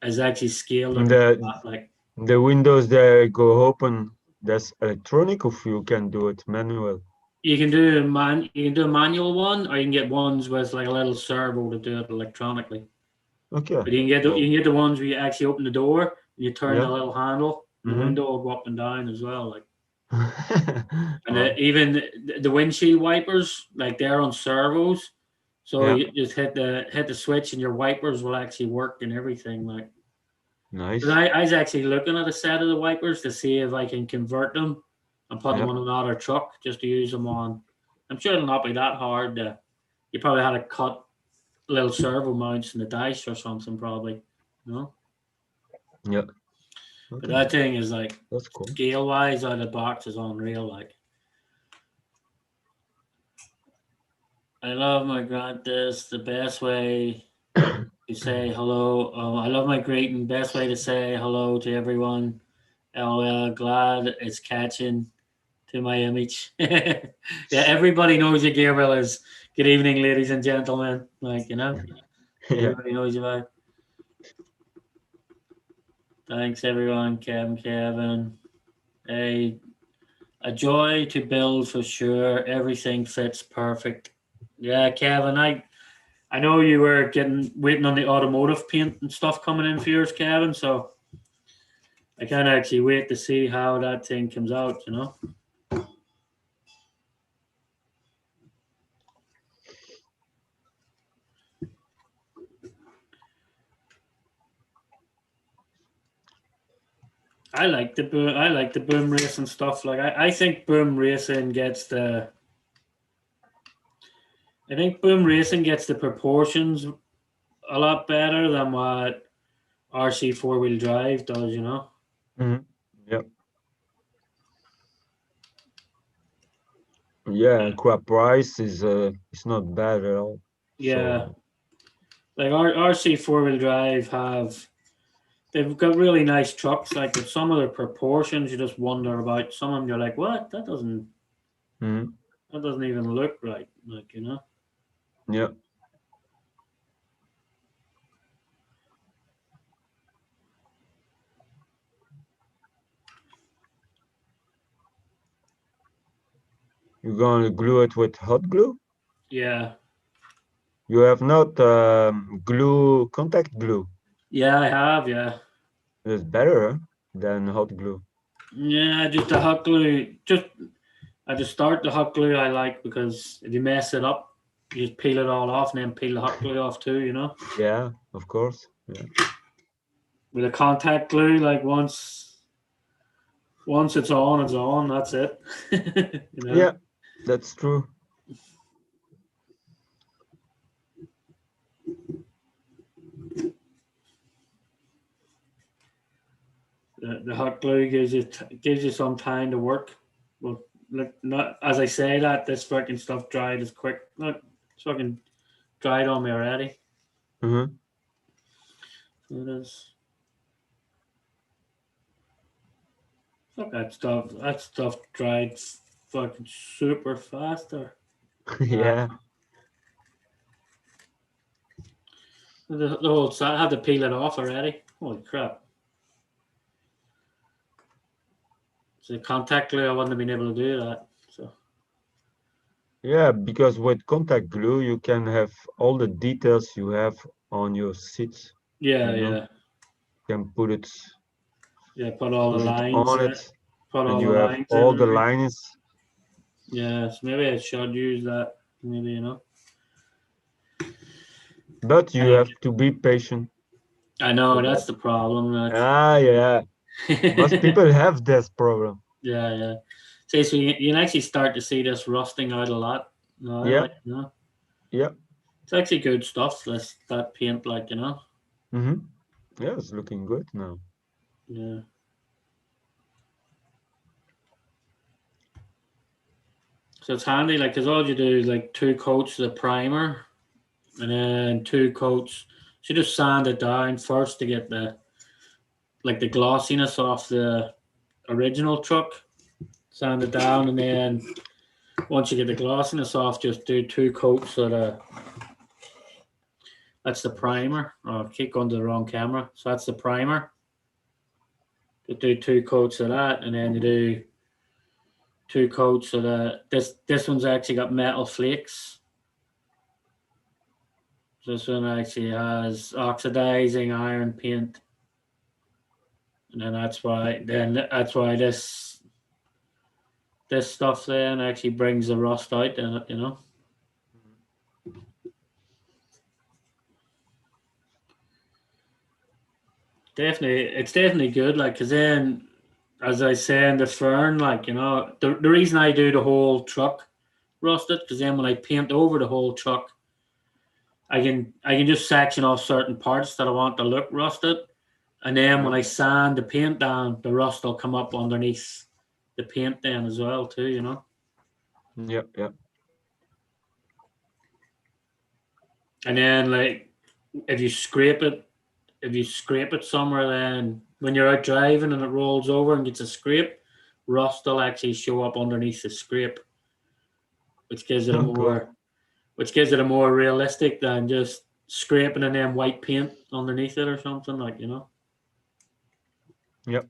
as actually scaled like that. Like, the windows there go open. That's electronic, or you can do it manual. You can do a manual one, or you can get ones with like a little servo to do it electronically. Okay. But you can get Well, the ones where you actually open the door and you turn the yeah. little handle. The Mm-hmm. window will go up and down as well. Like, and Wow. even the windshield wipers, like they're on servos. So Yeah. you just hit the switch and your wipers will actually work and everything. Like, 'cause Nice. I was actually looking at a set of the wipers to see if I can convert them and put them Yeah. on another truck just to use them on. I'm sure it'll not be that hard. You probably had to cut little servo mounts in the dice or something, probably. You know? Yeah. But Okay. that thing is like That's cool. scale wise out of the box is unreal. Like, I love my grant this the best way to say hello. Oh, I love my greeting. Best way to say hello to everyone. LOL, glad it's catching to my image. Yeah, everybody knows your Gabriel is good evening, ladies and gentlemen. Like, Yeah. everybody knows about. Thanks everyone, Kevin. A joy to build for sure. Everything fits perfect. Yeah, Kevin, I know you were waiting on the automotive paint and stuff coming in for yours, Kevin. So I can't actually wait to see how that thing comes out. I like the boom racing stuff. Like I think boom racing gets the I think boom racing gets the proportions a lot better than what RC four-wheel drive does. Mm-hmm. Yeah. Yeah. Yeah. Crap price is it's not bad at all. Yeah. So Like RC four-wheel drive they've got really nice trucks. Like with some of their proportions, you just wonder about. Some of them, you're like, what? mhm. That doesn't even look right. Like. Yeah. You're gonna glue it with hot glue? Yeah. You have not glue contact glue. Yeah, I have. Yeah. It's better than hot glue. Yeah, just the hot glue. I just start the hot glue I like because if you mess it up, you just peel it all off and then peel the hot glue off too. Yeah, of course. Yeah. With a contact glue, like once it's on, it's on. That's it. you know. Yeah, that's true. The hot glue gives you some time to work. Well, look, not as I say that this fucking stuff dried as quick. Look, it's fucking dried on me already. Mm-hmm. So it is. Fuck that stuff. That stuff dried fucking super fast there. Yeah. The whole side, I had to peel it off already. Holy crap! So contact glue, I wouldn't have been able to do that. So Yeah, because with contact glue, you can have all the details you have on your seats, yeah, you know. yeah, You can yeah. Put all the put it lines. on it, Put and all you the have lines in all and the everything. lines. Yeah, so maybe I should use that. Maybe. But you have to be patient I know for that's that. the problem. Ah, yeah. Most Yeah, people have this problem. yeah. See, so you can actually start to see this rusting out a lot. No, I Yeah, like. yeah. It's actually good stuff. That paint, like. Mm-hmm. Yeah, it's looking good now. Yeah. So it's handy, like, because all you do is like 2 coats of the primer and then 2 coats. So you just sand it down first to get the glossiness off the original truck. Sand it down, and then once you get the glossiness off, just do 2 coats of that's the primer. Oh, I keep going to the wrong camera. So that's the primer. You do 2 coats of that, and then you do 2 coats. So this one's actually got metal flakes. This one actually has oxidizing iron paint, and then that's why this stuff then actually brings the rust out in it, you know. Definitely, it's definitely good. Like, cause then, as I say in the fern, like, you know, the reason I do the whole truck rusted, because then when I paint over the whole truck, I can just section off certain parts that I want to look rusted, and then when I sand the paint down, the rust will come up underneath the paint then as well too, you know. Yeah, yeah. And then like if you scrape it, somewhere, then when you're out driving and it rolls over and gets a scrape, rust will actually show up underneath the scrape, which gives it a Cool. more realistic than just scraping and then white paint underneath it or something, like, you know. Yep.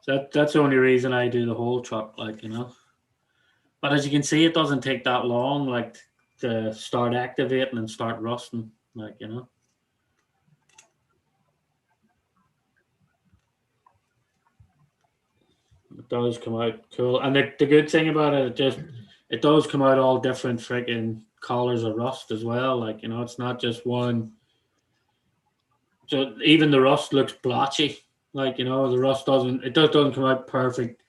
So that's the only reason I do the whole truck, like, you know. But as you can see, it doesn't take that long, like, to start activating and start rusting, like, you know. It does come out cool, and the good thing about it, it does come out all different freaking colors of rust as well. Like, you know, it's not just one. So even the rust looks blotchy. Like, you know, the rust doesn't come out perfect,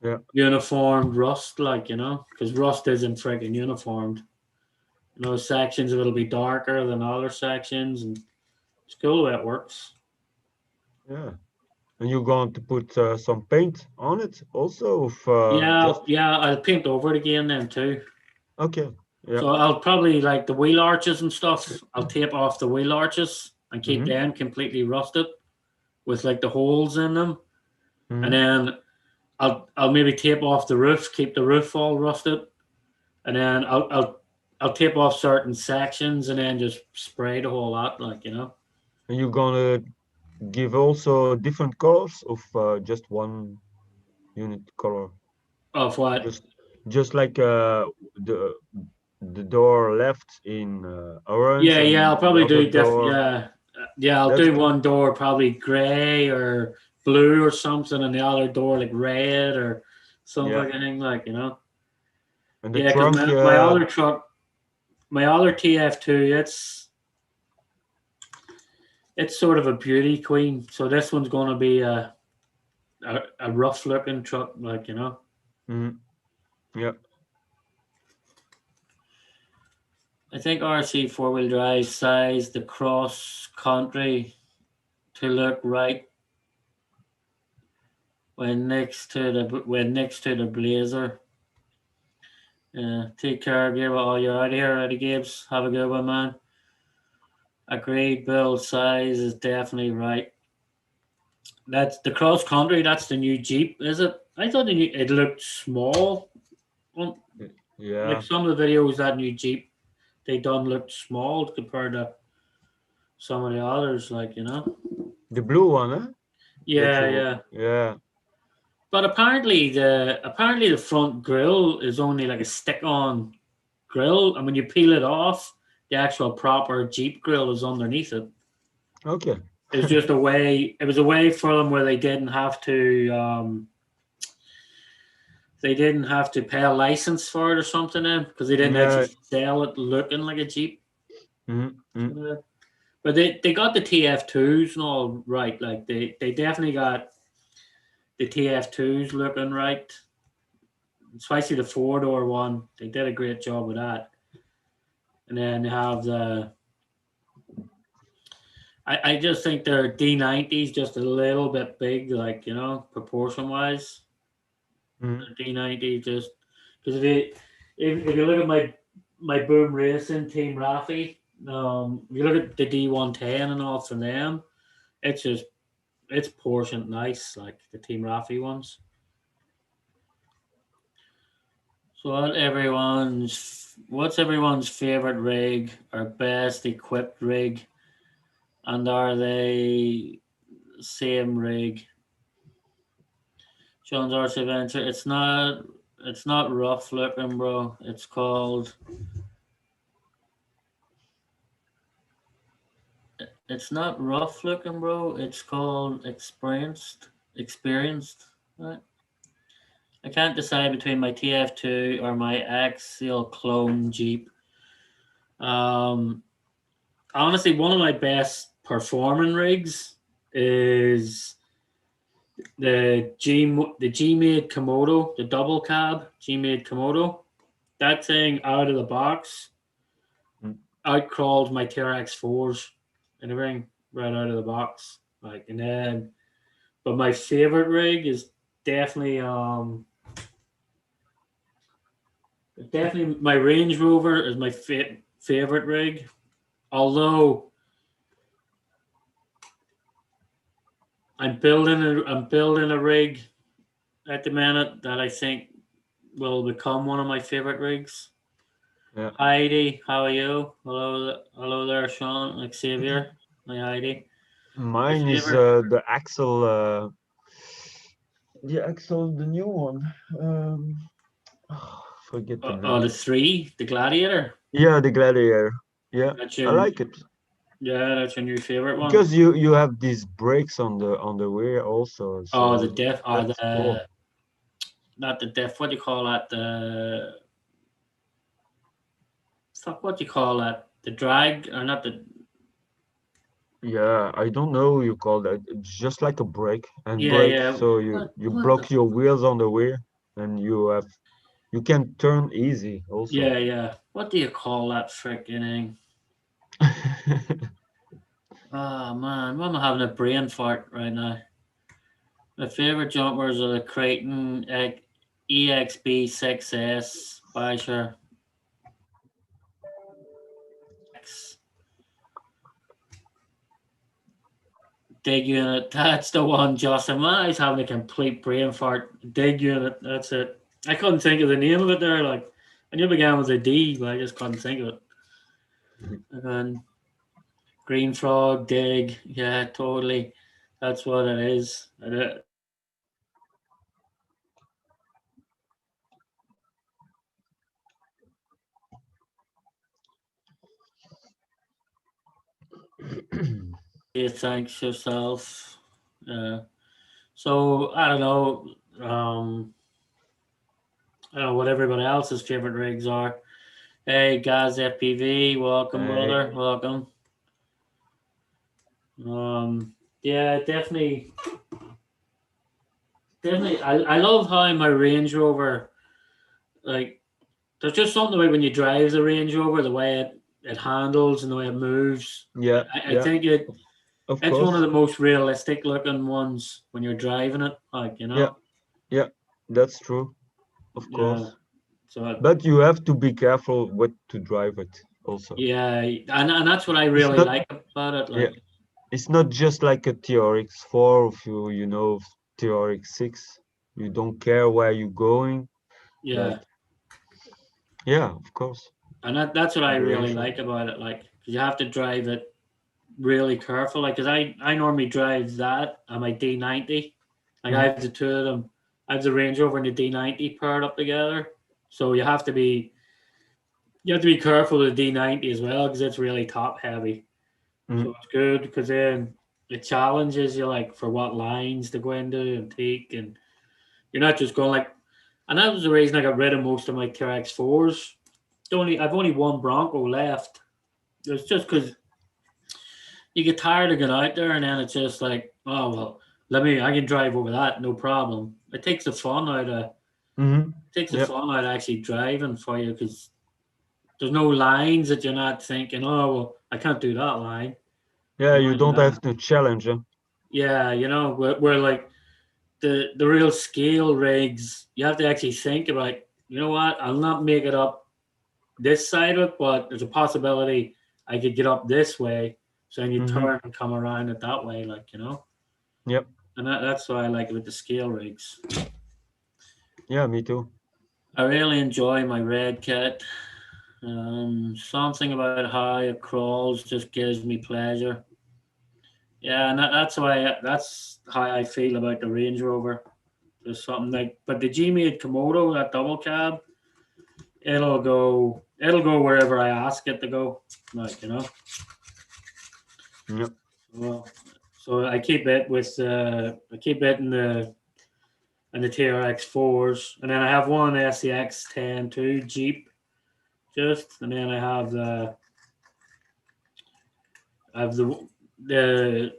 Yeah. uniformed rust. Like, you know, because rust isn't freaking uniformed. You know, sections of it'll be darker than other sections, and it's cool the way it works. Yeah. And you're going to put some paint on it also? Just Yeah, I'll paint over it again then too. okay. Yeah. So I'll probably, like, the wheel arches and stuff, I'll tape off the wheel arches and keep Mm-hmm. them completely rusted with like the holes in them. And Mm-hmm. then I'll maybe tape off the roof, keep the roof all rusted. And then I'll tape off certain sections and then just spray the whole lot, like, you know. And you're gonna give also different colors of just one unit color. Of what? Just just like the the door left in orange Yeah, I'll and the probably other do door. I'll That's do good. one door probably gray or blue or something, and the other door like red or some Yeah. fucking thing, like, you know. And the Yeah, because trunk. my other truck, my other TF2, it's sort of a beauty queen. So this one's going to be a rough looking truck, like, you know. Mhm. Yeah. I think RC 4-wheel drive size the cross country to look right when next to the Blazer. Take care, Gabe. Oh, you're out of here, ready, Gibbs. Have a good one, man. Agreed. Build size is definitely right. That's the cross country. That's the new Jeep, is it? I thought it looked small. Well, like Yeah. some of the videos that new Jeep they done looked small compared to some of the others. Like, you know. The blue one, huh? That Yeah, you. yeah. Yeah. But apparently the front grill is only like a stick-on grill, and when you peel it off, the actual proper Jeep grill is underneath it. Okay. It's just a way. It was a way for them where they didn't have to pay a license for it or something, then, because they didn't Yeah. actually sell it looking like a Jeep. Mm-hmm. But they got the TF2s and all right. Like they definitely got the TF2s looking right, especially the 4-door one. They did a great job with that. And then they have I just think their D90s just a little bit big, like, you know, proportion wise. Mm-hmm. D90 just because if you look at my Boom Racing Team Rafi, if you look at the D110 and all from them, it's just it's portioned nice, like the Team Rafi ones. So what's everyone's favorite rig or best equipped rig, and are they same rig? John's RC Banter. It's not rough looking, bro. It's called. It's not rough looking, bro. It's called experienced. Experienced. Right? I can't decide between my TF2 or my axial clone Jeep. Um, honestly, one of my best performing rigs is the G made Komodo, the double cab G made Komodo. That thing out of the box Mm. outcrawled my TRX4s and everything right out of the box. Like, and then, but my favorite rig is definitely definitely my Range Rover is my favorite rig. Although I'm building a rig at the minute that I think will become one of my favorite rigs. Yeah. Heidi, how are you? Hello there, Sean, Xavier. Hi, Heidi. Your Mine is favorite? the new one. Forget the Oh, name. the three, the Gladiator. Yeah, the Gladiator. Yeah, That's I your like it yeah, that's your new favorite one. because you have these brakes on the rear also, Oh, the so diff. Oh, that's cool. the not the diff. What do you call that? The fuck. What do you call that? The drag or not the? Yeah, I don't know what you call that. It's just like a brake and Yeah, brake, yeah. so you What the? block your wheels on the rear, and you can turn easy also. Yeah, yeah. What do you call that freaking thing? Oh man, why am I having a brain fart right now? My favorite jumpers are the Creighton EXB6S Basher X Dig Unit. That's the one, Justin. Man, I was having a complete brain fart. Dig Unit. That's it. I couldn't think of the name of it there. Like, I knew it began with a D, but I just couldn't think of it. And then Green Frog, Dig. Yeah, totally. That's what it is. You thanks yourself. So I don't know. I don't know what everybody else's favorite rigs are. Hey, guys, FPV, welcome, Hey, brother, welcome. Yeah, definitely. I love how my Range Rover, like, there's just something about when you drive the Range Rover, the way it handles and the way it moves. yeah, I yeah, think of it's one of course. the most realistic looking ones when you're driving it. Like, you Yeah, know, yeah, that's true, of yeah. course. So But you have to be careful what to drive it also. yeah, and that's what I It's really not, like about it. yeah, Like, it's not just like a TRX4 if you know TRX6. You don't care where you're going. yeah, Like, yeah, of course. and that's what I The really Range Rover. like about it. Like, 'cause you have to drive it really careful. Like, cause I normally drive that on my D90. Like, I Mhm. have the two of them. I have the Range Rover and the D90 paired up together. So you have to be careful with the D90 as well because it's really top heavy. So Mhm. it's good because then it challenges you like for what lines to go into and take, and you're not just going like. And that was the reason I got rid of most of my TRX4s. I've only one Bronco left. It's just because you get tired of going out there, and then it's just like, oh well, I can drive over that, no problem. It takes the fun out of Mhm. takes the Yeah. fun out of actually driving for you because there's no lines that you're not thinking, oh well, I can't do that line. Yeah, You know, you don't have to challenge them. yeah, we're like the real scale rigs. You have to actually think about, you know what, I'll not make it up this side of it, but there's a possibility I could get up this way. So then you Mhm. turn and come around it that way, Yep. And that's why I like it with the scale rigs. Yeah, me too. I really enjoy my red kit. Something about how it crawls just gives me pleasure. Yeah, and that's how I feel about the Range Rover. There's something like, but the G-Made Komodo, that double cab, it'll go wherever I ask it to go. Like, Yeah. Well, so I keep it in the TRX4s, and then I have one SCX10 Jeep, and then I have the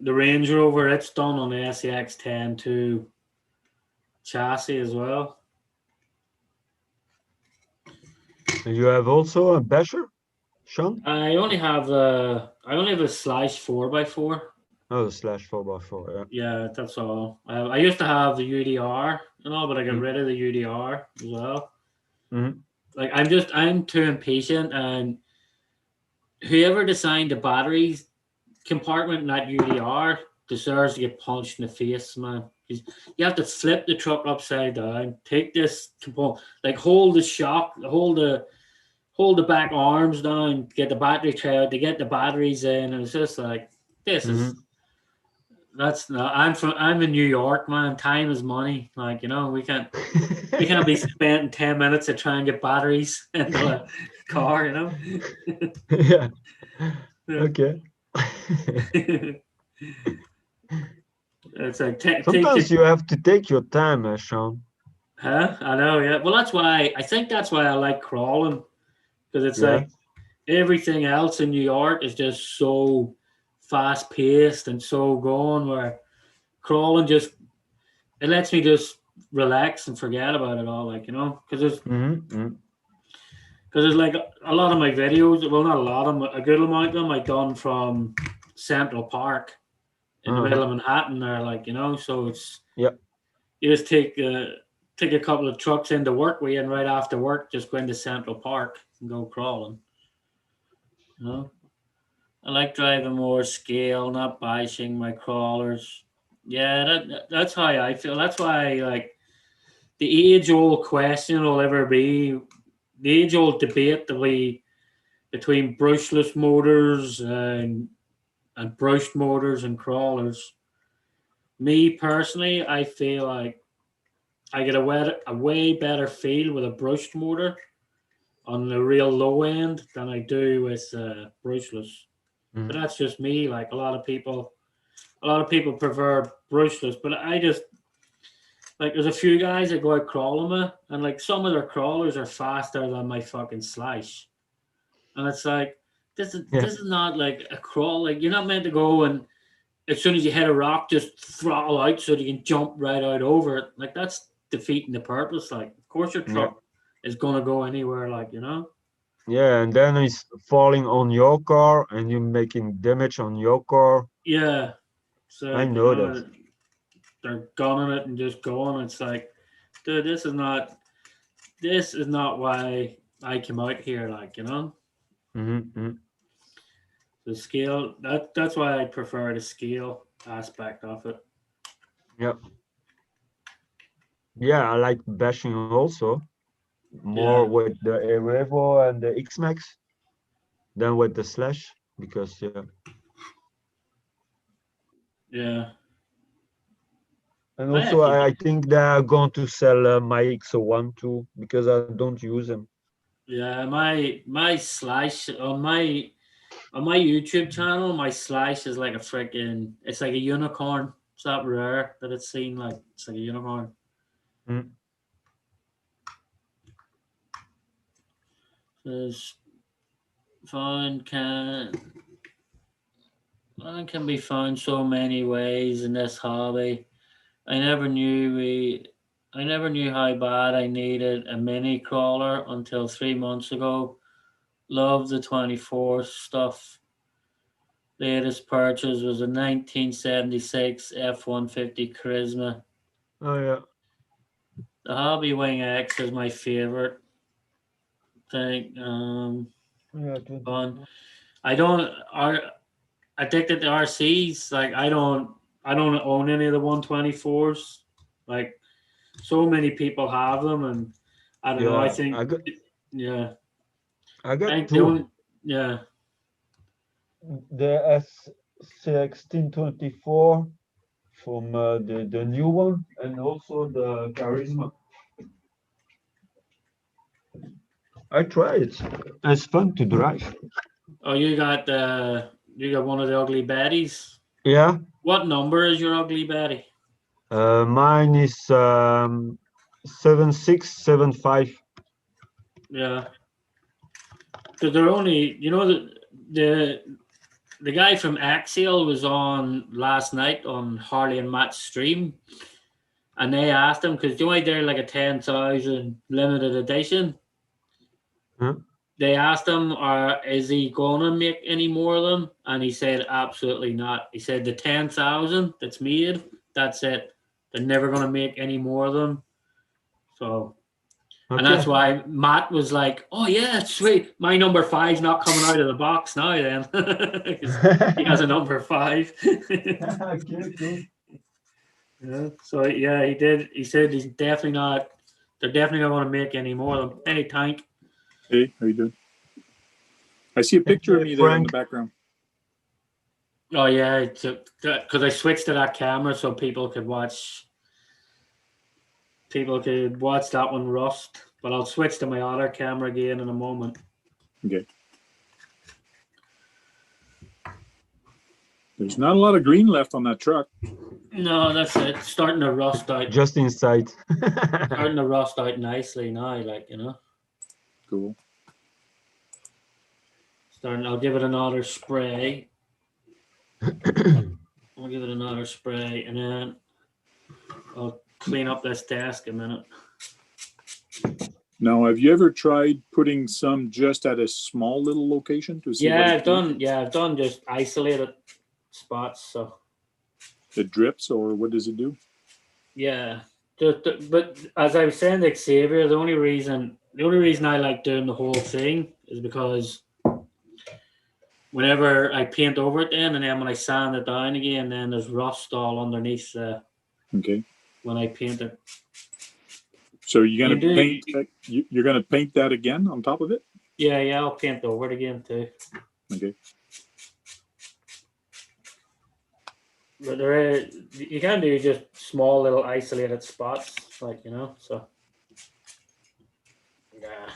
Range Rover. It's done on the SCX10 chassis as well. And you have also a basher, Sean? I only have a slash 4x4. Oh, slash 4x4. Yeah. Yeah, that's all. I used to have the UDR, but I got Mm. rid of the UDR as well. Mm-hmm. Like I'm too impatient, and whoever designed the batteries compartment in that UDR deserves to get punched in the face, man. 'Cause you have to flip the truck upside down, take this component, like hold the shock, hold the back arms down, get the battery tray out, to get the batteries in, and it's just like this is Mm-hmm. that's not. I'm in New York, man. Time is money. Like, we can't be spending 10 minutes to try and get batteries into a car, Yeah. Yeah. Okay. It's like take Sometimes the you have to take your time, Sean. huh? I know, yeah. Well, that's why I like crawling, because it's Yeah. like everything else in New York is just so fast paced and so going, where crawling just it lets me just relax and forget about it all, like, because Mm-hmm. there's like a lot of my videos, well, not a lot of them, a good amount of them I done from Central Park in the middle Uh-huh. of Manhattan there, like, so it's Yeah. you just take a couple of trucks into work with you, and right after work just go into Central Park and go crawling. You know, I like driving more scale, not bashing my crawlers. Yeah, that's how I feel. That's why, like, the age old question will ever be the age old debate between brushless motors and brushed motors and crawlers. Me personally, I feel like I get a way better feel with a brushed motor on the real low end than I do with brushless. But Mm-hmm. that's just me. Like, a lot of people prefer brushless, but I just like, there's a few guys that go out crawling with, and like some of their crawlers are faster than my fucking slash, and it's like this is Yeah. this is not like a crawl. Like, you're not meant to go and as soon as you hit a rock, just throttle out so that you can jump right out over it. Like, that's defeating the purpose. Like, of course your Yeah. truck is gonna go anywhere. Like, Yeah. And then it's falling on your car and you're making damage on your car. yeah. So, I like, know that. they're gunning it and just going. It's like, dude, this is not why I came out here. Like, Mm-hmm. the scale. That's why I prefer the scale aspect of it. Yeah. Yeah. I like bashing also more Yeah, with the Erevo and the X-Max than with the Slash because yeah. yeah. And I also actually, I think they are going to sell my X01 too because I don't use them. yeah. My slash on my YouTube channel, my slash is like a freaking. It's like a unicorn. It's that rare that it's seen. Like, it's like a unicorn. Mm. There's fun can be found so many ways in this hobby. I never knew we I never knew how bad I needed a mini crawler until 3 months ago. Love the 24 stuff. Latest purchase was a 1976 F-150 Charisma. Oh yeah. The Hobby Wing X is my favorite thing. Yeah, Fun. 24. I don't are addicted to RCs. Like, I don't own any of the 124s. Like, so many people have them, and I don't know. I Yeah, think, yeah, I I got think the two. only, yeah, The S1624 from the new one and also the Charisma. I tried it. It's fun to drive. Oh, you got one of the ugly baddies. Yeah. What number is your ugly baddie? Mine is 7675. Yeah, because they're only, the guy from Axial was on last night on Harley and Matt's stream, and they asked him because they're like a 10,000 limited edition. Huh? They asked him, is he gonna make any more of them? And he said, absolutely not. He said the 10,000 that's made, that's it. They're never gonna make any more of them. So, and that's Okay. why Matt was like, "Oh yeah, sweet. My number 5's not coming out of the box now, then." 'Cause he has a number 5. Okay, cool. Yeah. So yeah, he did. He said he's definitely not. They're definitely not going to make any more of them. Hey, Tank. Hey, how you doing? I see a picture of Hey, me there in the Frank. background. Oh yeah, because I switched to that camera so people could watch. People could watch that one rust, but I'll switch to my other camera again in a moment. Okay. There's not a lot of green left on that truck. No, that's it. It's starting to rust out. Just inside. Starting to rust out nicely now, Cool. I'll give it another spray. I'll give it another spray, and then I'll clean up this desk a minute. Now, have you ever tried putting some just at a small little location to see? Yeah, what I've done just isolated spots. So it drips, or what does it do? yeah, but as I was saying to Xavier, the only reason I like doing the whole thing is because whenever I paint over it, and then when I sand it down again, then there's rust all underneath Okay. when I paint it. So you're You gonna do- paint. You're gonna paint that again on top of it. Yeah, I'll paint over it again too. Okay. But you can do just small little isolated spots, so yeah.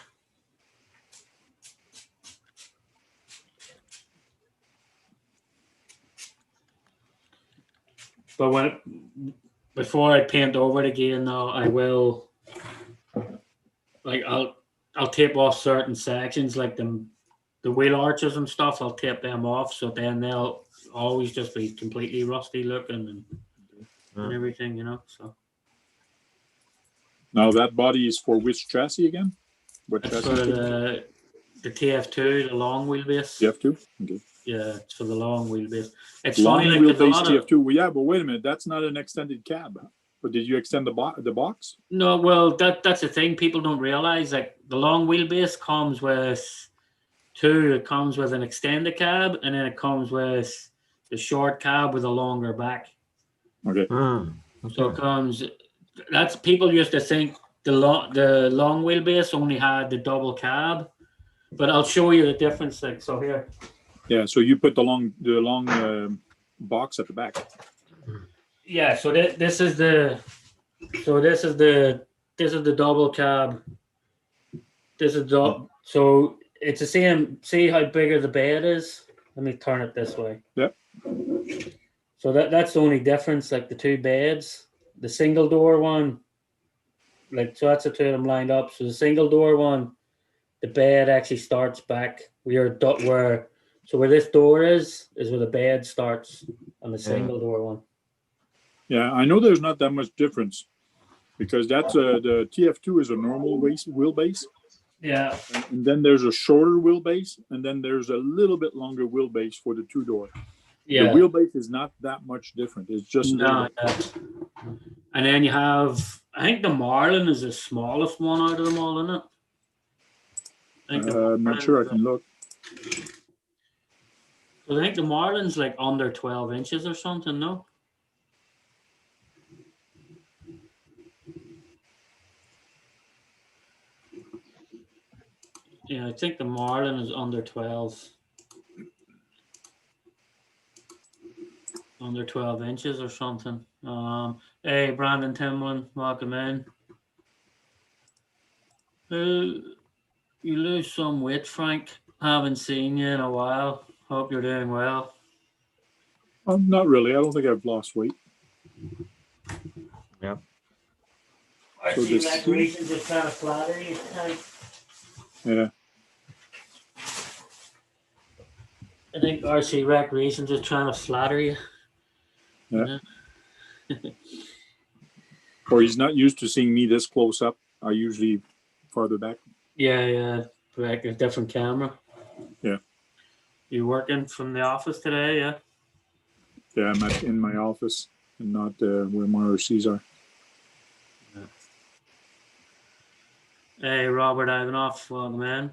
But before I paint over it again, though, I will I'll tape off certain sections, like the wheel arches and stuff. I'll tape them off, so then they'll always just be completely rusty looking and everything, So Now that body is for which chassis again? What it's chassis? for the TF2, the long wheelbase. TF2. Okay. Yeah, it's for the long wheelbase. It's Long funny, like there's a wheelbase lot of TF2. Well, yeah, but wait a minute. That's not an extended cab. Or did you extend the box? no. Well, that's the thing people don't realize. Like the long wheelbase comes with two. It comes with an extended cab, and then it comes with the short cab with a longer back. Okay. So it comes. That's people used to think the long wheelbase only had the double cab, but I'll show you the difference. Like so here. Yeah. So you put the long box at the back. Yeah. So this is the double cab. This is so it's the same. See how bigger the bed is? Let me turn it this way. Yep. So that's the only difference, like the two beds. The single door one, so that's the two of them lined up. So the single door one, the bed actually starts back where this door is where the bed starts on the single door one. Yeah, I know there's not that much difference because that's the TF2 is a normal wheelbase. Yeah. And then there's a shorter wheelbase, and then there's a little bit longer wheelbase for the two-door. Yeah. The wheelbase is not that much different. It's just a little bit. And then you have, I think the Marlin is the smallest one out of them all, isn't it? I'm not sure. I can look. I think the Marlin's like under 12 inches or something, no? Yeah, I think the Marlin is under 12. under 12 inches or something. Hey, Brandon Timlin, welcome in. You lose some weight, Frank. Haven't seen you in a while. Hope you're doing well. Not really. I don't think I've lost weight. Yeah. I So see this- that reason just kind of flatter you. Yeah. I think RC Recreation just trying to flatter you. Yeah. Or he's not used to seeing me this close up. I usually farther back. Yeah. Correct. A different camera. Yeah. You working from the office today? Yeah. Yeah, I'm in my office and not where my RCs are. Hey, Robert Ivanoff, welcome in.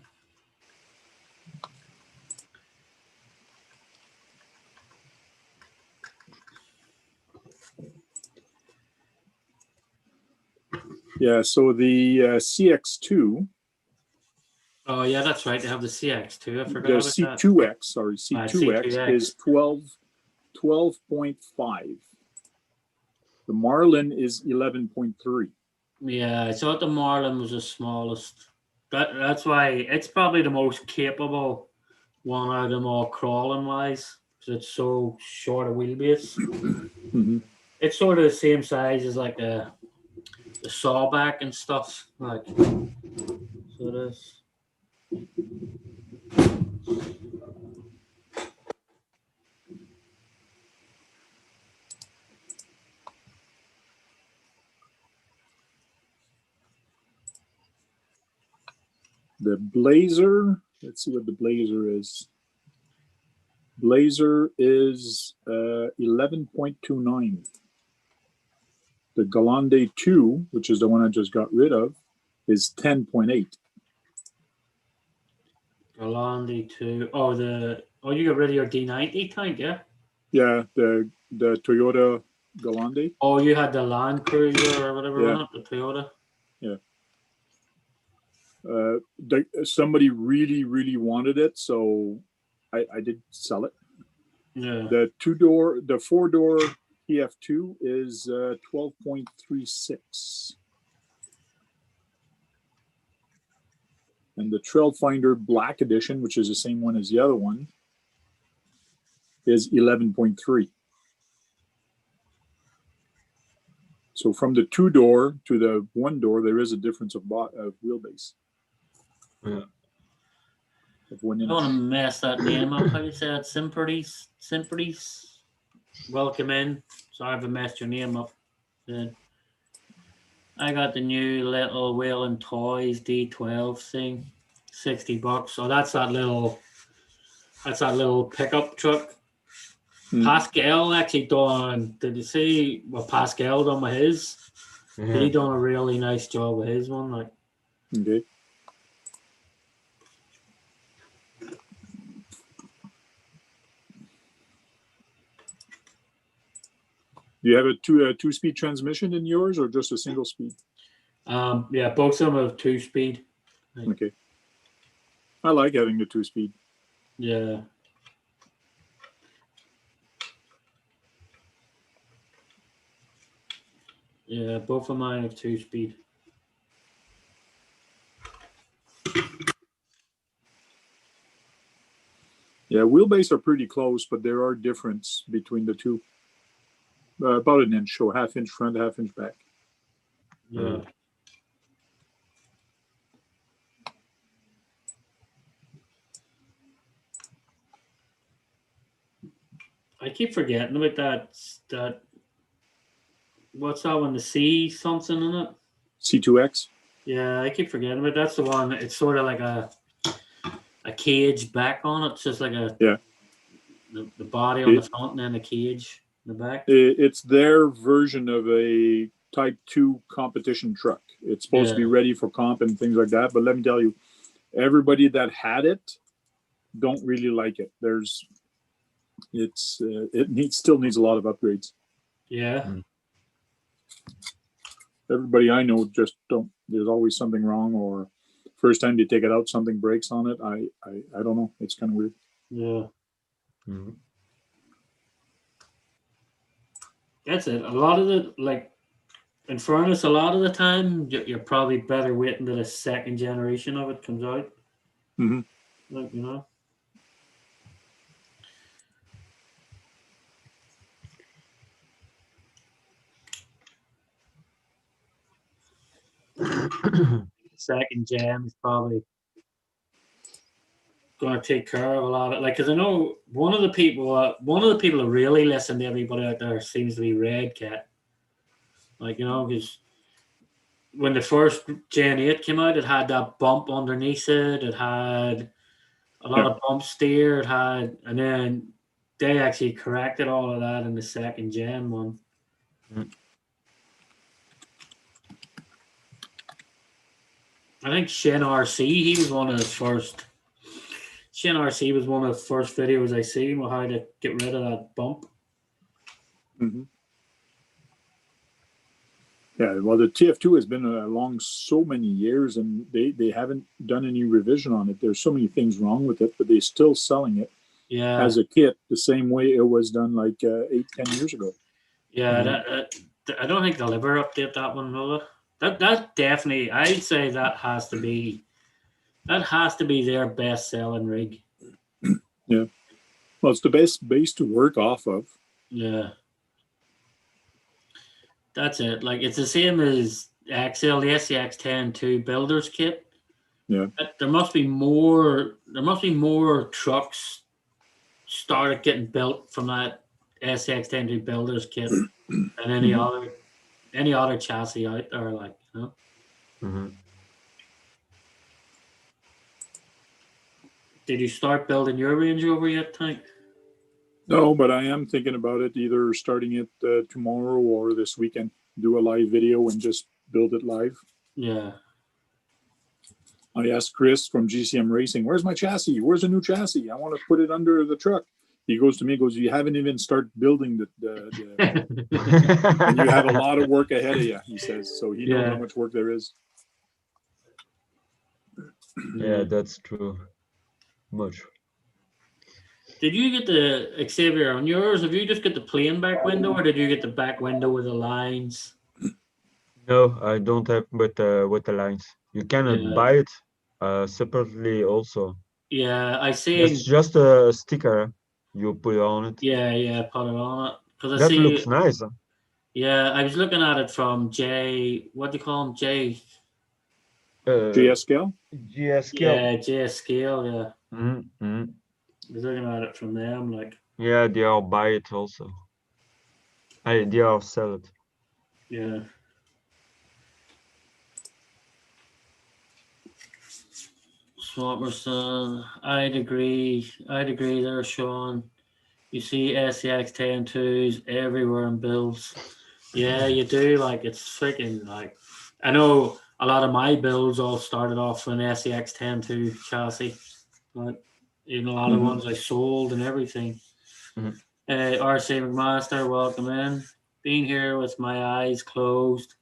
Yeah, so the CX2, Oh, yeah, that's right. They have the CX2. I the forgot about that. C2X, sorry, C2X C2X. is 12.5. The Marlin is 11.3. Yeah, I thought the Marlin was the smallest. That's why it's probably the most capable one out of them all crawling wise, because it's so short a wheelbase. Mhm. It's sort of the same size as like the sawback and stuff. Like, so it is. The Blazer, let's see what the Blazer is. Blazer is 11.29. The Galande 2, which is the one I just got rid of, is 10.8. Galandi too. Oh, you got rid of your D90 tank, yeah? Yeah, the Toyota Galande. Oh, you had the Land Cruiser or whatever Yeah. on it, the Toyota. Somebody really wanted it, so I did sell it. Yeah. The 4-door TF2 is 12.36. And the Trailfinder Black Edition, which is the same one as the other one, is 11.3. So from the 2-door to the 1-door, there is a difference of wheelbase. Yeah. Of 1 I inch. don't want to mess that name up. How do you say that? Simperties? Welcome in. Sorry if I messed your name up. I got the new little Wheel and Toys D12 thing. $60. So that's that little pickup truck. Hmm. Pascal actually done. Did you see what Pascal done with his? He done a really nice job with his one. Like, Okay. Do you have a two-speed transmission in yours, or just a single speed? yeah, both of them have 2-speed. Okay. I like having the 2-speed. Yeah. Yeah, both of mine have 2-speed. Yeah, wheelbase are pretty close, but there are difference between the two. About an inch, so half-inch front, half-inch back. Yeah. I keep forgetting about that. What's that one? The C something in it? C2X. Yeah, I keep forgetting about that's the one. It's sort of like a cage back on it. It's just like Yeah. the body on the front and then the cage in the back. It's their version of a Type 2 competition truck. It's supposed to be ready for comp and things like that. But let me tell you, everybody that had it don't really like it. Still needs a lot of upgrades. Yeah. Everybody I know just don't. There's always something wrong, or first time you take it out, something breaks on it. I don't know. It's kind of weird. Yeah. Mhm. That's it. A lot of the, like, in fairness, a lot of the time, you're probably better waiting till the second generation of it comes out. Mm-hmm. Like, you know. Second gen is probably going to take care of a lot of it. Like, because I know one of the people who really listen to everybody out there seems to be Red Cat. Like, you know, because when the first Gen 8 came out, it had that bump underneath it. It had a lot of bump steer. It had, and then they actually corrected all of that in the second gen one. I think Shin RC, he was one of the first. Shin RC was one of the first videos I seen with how to get rid of that bump. Mm-hmm. Yeah, well, the TF2 has been along so many years, and they haven't done any revision on it. There's so many things wrong with it, but they're still selling it as a kit the same way it was done like 8-10 years ago. Yeah, I don't think they'll ever update that one, will they? That definitely, I'd say that has to be their best selling rig. Yeah, well, it's the best base to work off of. Yeah, that's it. Like, it's the same as Axel, the SCX-10-2 builder's kit. Yeah, there must be more trucks started getting built from that SCX-10-2 builder's kit than any other chassis out there. Like, you know. Mm-hmm. Did you start building your Range Rover yet, Tank? no, but I am thinking about it, either starting it tomorrow or this weekend. Do a live video and just build it live. Yeah. I asked Chris from GCM Racing, "Where's my chassis? Where's the new chassis? I want to put it under the truck." He goes to me, goes, "You haven't even started building and you have a lot of work ahead of you," he says. So he knows how much work there is. Yeah, that's true. Much. Did you get the Xavier on yours? Have you just got the plain back window, or did you get the back window with the lines? No, I don't have with the lines. You cannot buy it separately also. Yeah, I see. It's just a sticker you put on it. Yeah, put it on it. Because I That see. looks nice. Huh? Yeah, I was looking at it from J. What do you call him? GS scale? GS scale. Yeah, JS Scale. Yeah. Mm-hmm. I was looking at it from them, like. Yeah, they all buy it also. They all sell it. Yeah. Swamerson, I'd agree there, Sean. You see SCX-10-2s everywhere in builds. Yeah, you do. Like, it's freaking, like, I know a lot of my builds all started off with an SCX-10-2 chassis. Like, even a lot of ones I sold and everything. RC McMaster, welcome in. Being here with my eyes closed.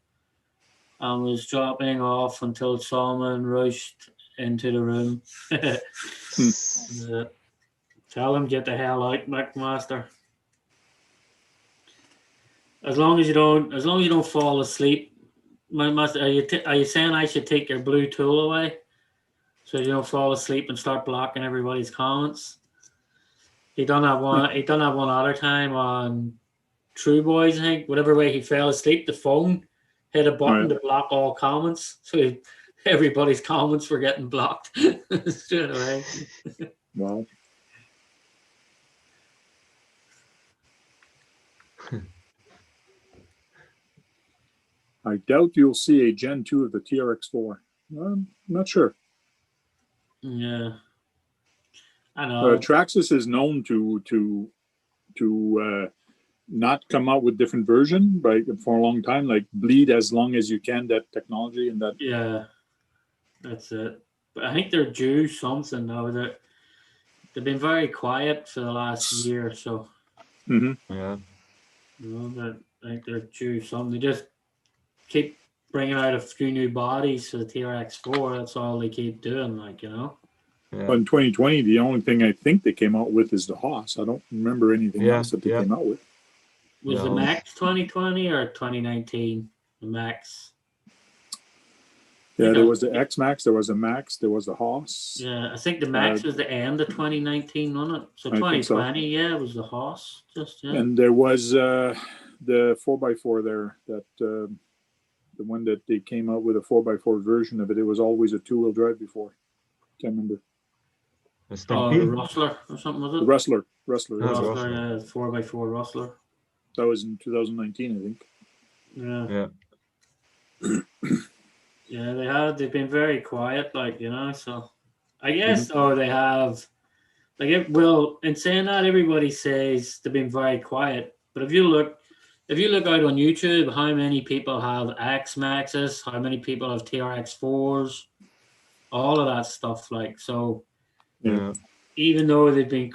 I was dropping off until someone rushed into the room. Tell him get the hell out, McMaster. As long as you don't fall asleep. McMaster, are you saying I should take your blue tool away so you don't fall asleep and start blocking everybody's comments? He done that one. He done that one other time on True Boys. I think whatever way he fell asleep, the phone hit a button to block all comments. So everybody's comments were getting blocked straight away. Wow. I doubt you'll see a Gen 2 of the TRX4. I'm not sure. Yeah. I know. Traxxas is known to not come out with different version for a long time, like bleed as long as you can that technology and that. Yeah, that's it. But I think they're due something now. They've been very quiet for the last year or so. Yeah. You know, I think they're due something. They just keep bringing out a few new bodies for the TRX4. That's all they keep doing, like, you know. Yeah. But in 2020, the only thing I think they came out with is the Haas. I don't remember anything else that they came out with. Was the Yeah. Max 2020 or 2019? The Max. Yeah, there was the X Max, there was a Max, there was the Haas. Yeah, I think the Max was the end of 2019, wasn't it? So I think so. 2020, yeah, it was the Haas. Just yeah. And there was the 4x4 there, that the one that they came out with a 4x4 version of it. It was always a 2-wheel drive before. Can't remember. A Oh, the Stampede. Rustler or something, was The it? Rustler, Ah, yes. the Rustler, Rustler. yeah, 4x4 Rustler. That was in 2019, I think. Yeah. Yeah. Yeah, they've been very quiet, like, so I guess, or they have, like, in saying that, everybody says they've been very quiet, but if you look out on YouTube, how many people have X Maxes, how many people have TRX4s, all of that stuff, like, so Yeah. even though they've been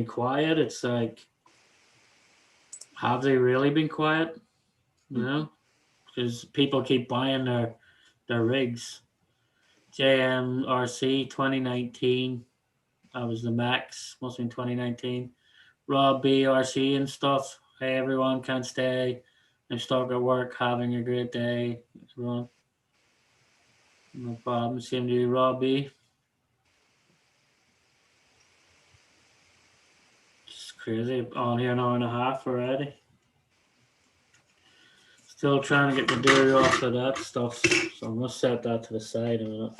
quiet, it's like, have they really been quiet? Because people keep buying their rigs. JMRC 2019. That was the Max. Must have been 2019. Rob B, RC and stuff. Hey everyone, can't stay. I'm stuck at work, having a great day. Everyone. No problem. Same to you, Rob B. It's crazy. On here an hour and a half already. Still trying to get the dairy off of that stuff. So I'm gonna set that to the side a minute.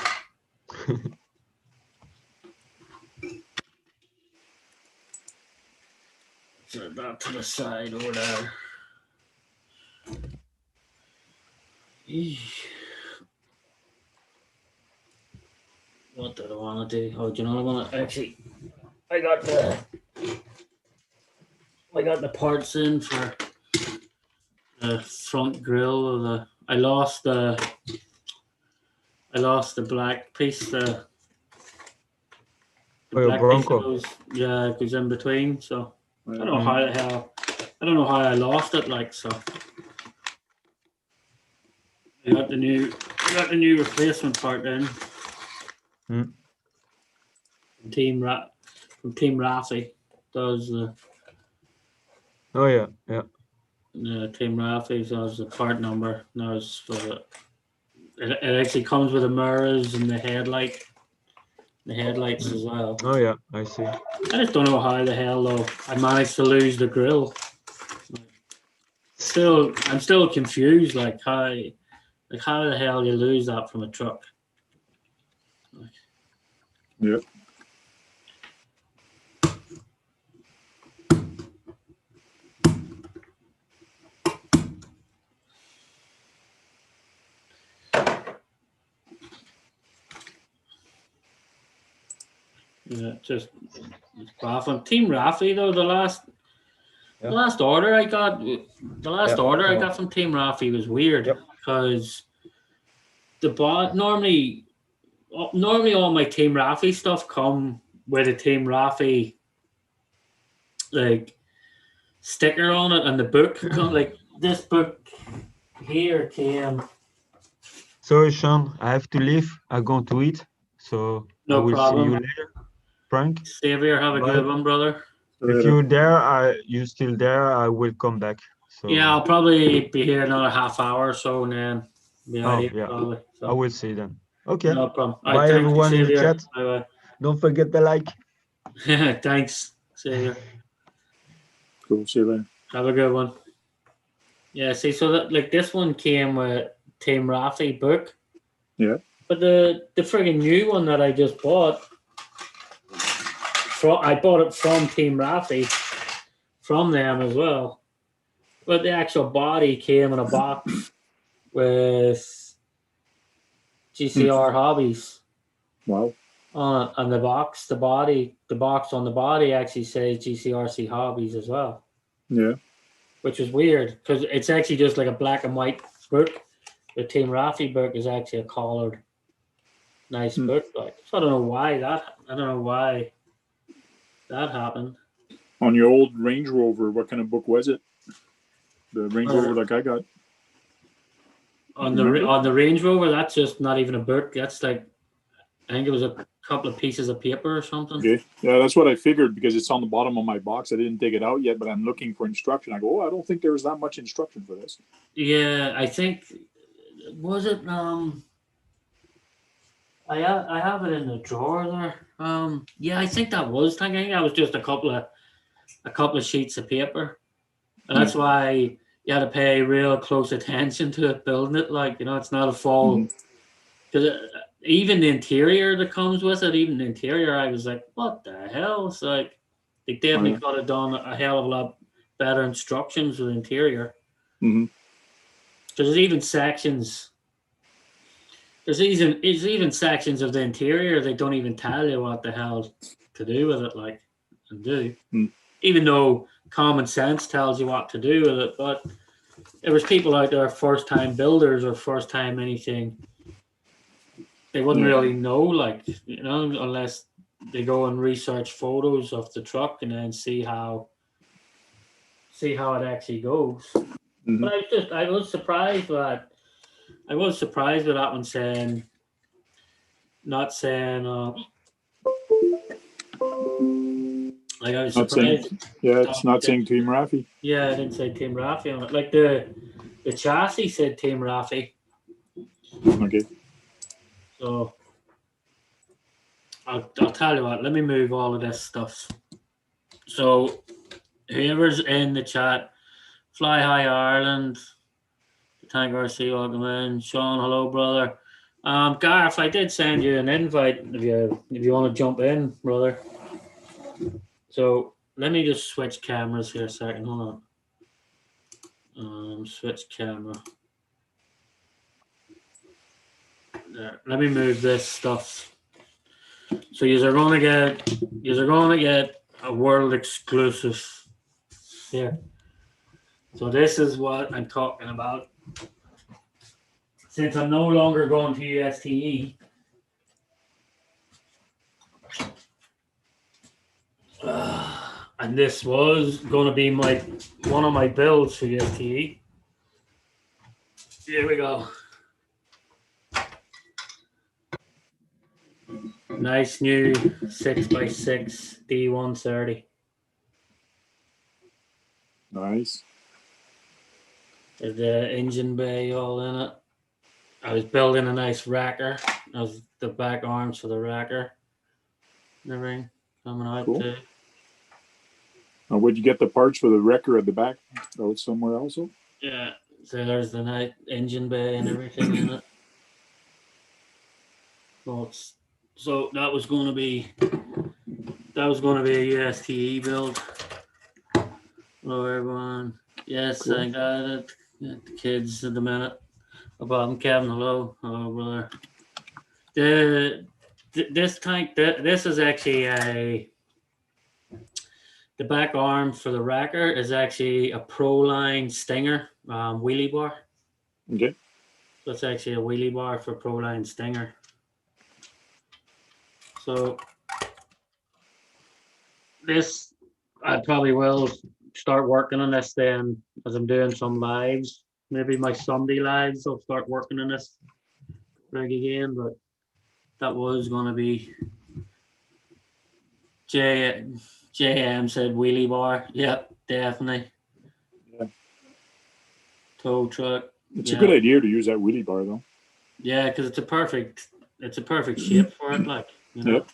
Set that to the side over there. What did I want to do? Oh, do you know what I want to actually? I got the parts in for the front grille of the. I lost the black piece. The Oh, your black piece Bronco. that goes in between. So I don't know Mhm. how the hell. I don't know how I lost it. Like so. I got the new replacement part in. Hmm. From Team Rafi does the Oh yeah. Yeah. Team Rafi does the part number. Knows for it actually comes with the mirrors and the headlights as well. Oh yeah. I see. I just don't know how the hell though I managed to lose the grill. I'm still confused. Like how the hell you lose that from a truck? Yeah. Yeah, just it's baffling. Team Rafi though, the last Yeah. order I got, order I Yeah. got from Team Rafi was weird Yep. because the bot normally all my Team Rafi stuff come with a Team Rafi like sticker on it, and the book like this book here came. Sorry, Sean. I have to leave. I'm going to eat. So I No will see problem. you later. Frank. Xavier, have a Bye. good one, brother. If you're there, you still there, I will come back. So Yeah, I'll probably be here another half hour or so, and then be out oh here yeah. probably. So. I will see then. Okay. No problem. All Bye right, thanks, everyone in the Xavier. chat. Bye Don't forget the like. bye. Thanks, Xavier. Cool. See you later. Have a good one. Yeah, see, so that like this one came with Team Rafi book. Yeah. But the friggin' new one that I just bought, I bought it from Team Rafi, from them as well. But the actual body came in a box with GCR Hobbies Wow. on it, and the box on the body actually says GCRC Hobbies as well. Yeah. Which is weird because it's actually just like a black and white book. The Team Rafi book is actually a collared, nice book. Like, so I don't know why that happened. On your old Range Rover, what kind of book was it? The Range Rover like I got. On the Range Rover, that's just not even a book. That's like, I think it was a couple of pieces of paper or something. Okay. Yeah, that's what I figured because it's on the bottom of my box. I didn't take it out yet, but I'm looking for instruction. I go, oh, I don't think there's that much instruction for this. Yeah, I think was it I have it in the drawer there. Yeah, I think that was. I think that was just a couple of sheets of paper. And that's why you had to pay real close attention to it, building it. Like, it's not a full. Because even the interior that comes with it, even the interior, I was like, what the hell? It's like they definitely could have done a hell of a lot better instructions with the interior. Mm-hmm. There's even sections. There's even sections of the interior they don't even tell you what the hell to do with it, like, and do. Even though common sense tells you what to do with it, but there was people out there, first time builders or first time anything, they wouldn't really know, like, unless they go and research photos of the truck and then see how it actually goes. But I was surprised with that one saying, not saying, like, I was surprised. It's not saying Team Rafi. Yeah, I didn't say Team Rafi on it. Like the chassis said Team Rafi. Okay. So I'll tell you what. Let me move all of this stuff. So whoever's in the chat, Fly High Ireland, Tank RC, welcome in. Sean, hello, brother. Gareth, I did send you an invite if you want to jump in, brother. So let me just switch cameras here a second. Hold on. Switch camera. There. Let me move this stuff. So you're going to get a world exclusive here. So this is what I'm talking about. Since I'm no longer going to USTE, and this was going to be one of my builds for USTE. Here we go. Nice new 6x6 D130. Nice. There's the engine bay all in it. I was building a nice racker. That was the back arms for the racker. The ring coming out too. Would you get the parts for the wrecker at the back? Oh, somewhere also? Yeah. So there's the nice engine bay and everything in it. So that was going to be a USTE build. Hello everyone. Yes, cool. I got it. Got the kids at the minute. Bob Kevin, hello. Hello, brother. This tank, this is actually the back arm for the racker is actually a Proline Stinger wheelie bar. Okay. That's actually a wheelie bar for Proline Stinger. So this, I probably will start working on this then as I'm doing some lives. Maybe my Sunday lives, I'll start working on this rig again, but that was going to be JM said wheelie bar. Yep, definitely. Yeah. Tow truck. It's a good idea to use that wheelie bar though. Yeah, because it's a perfect shape for it, like, Yep.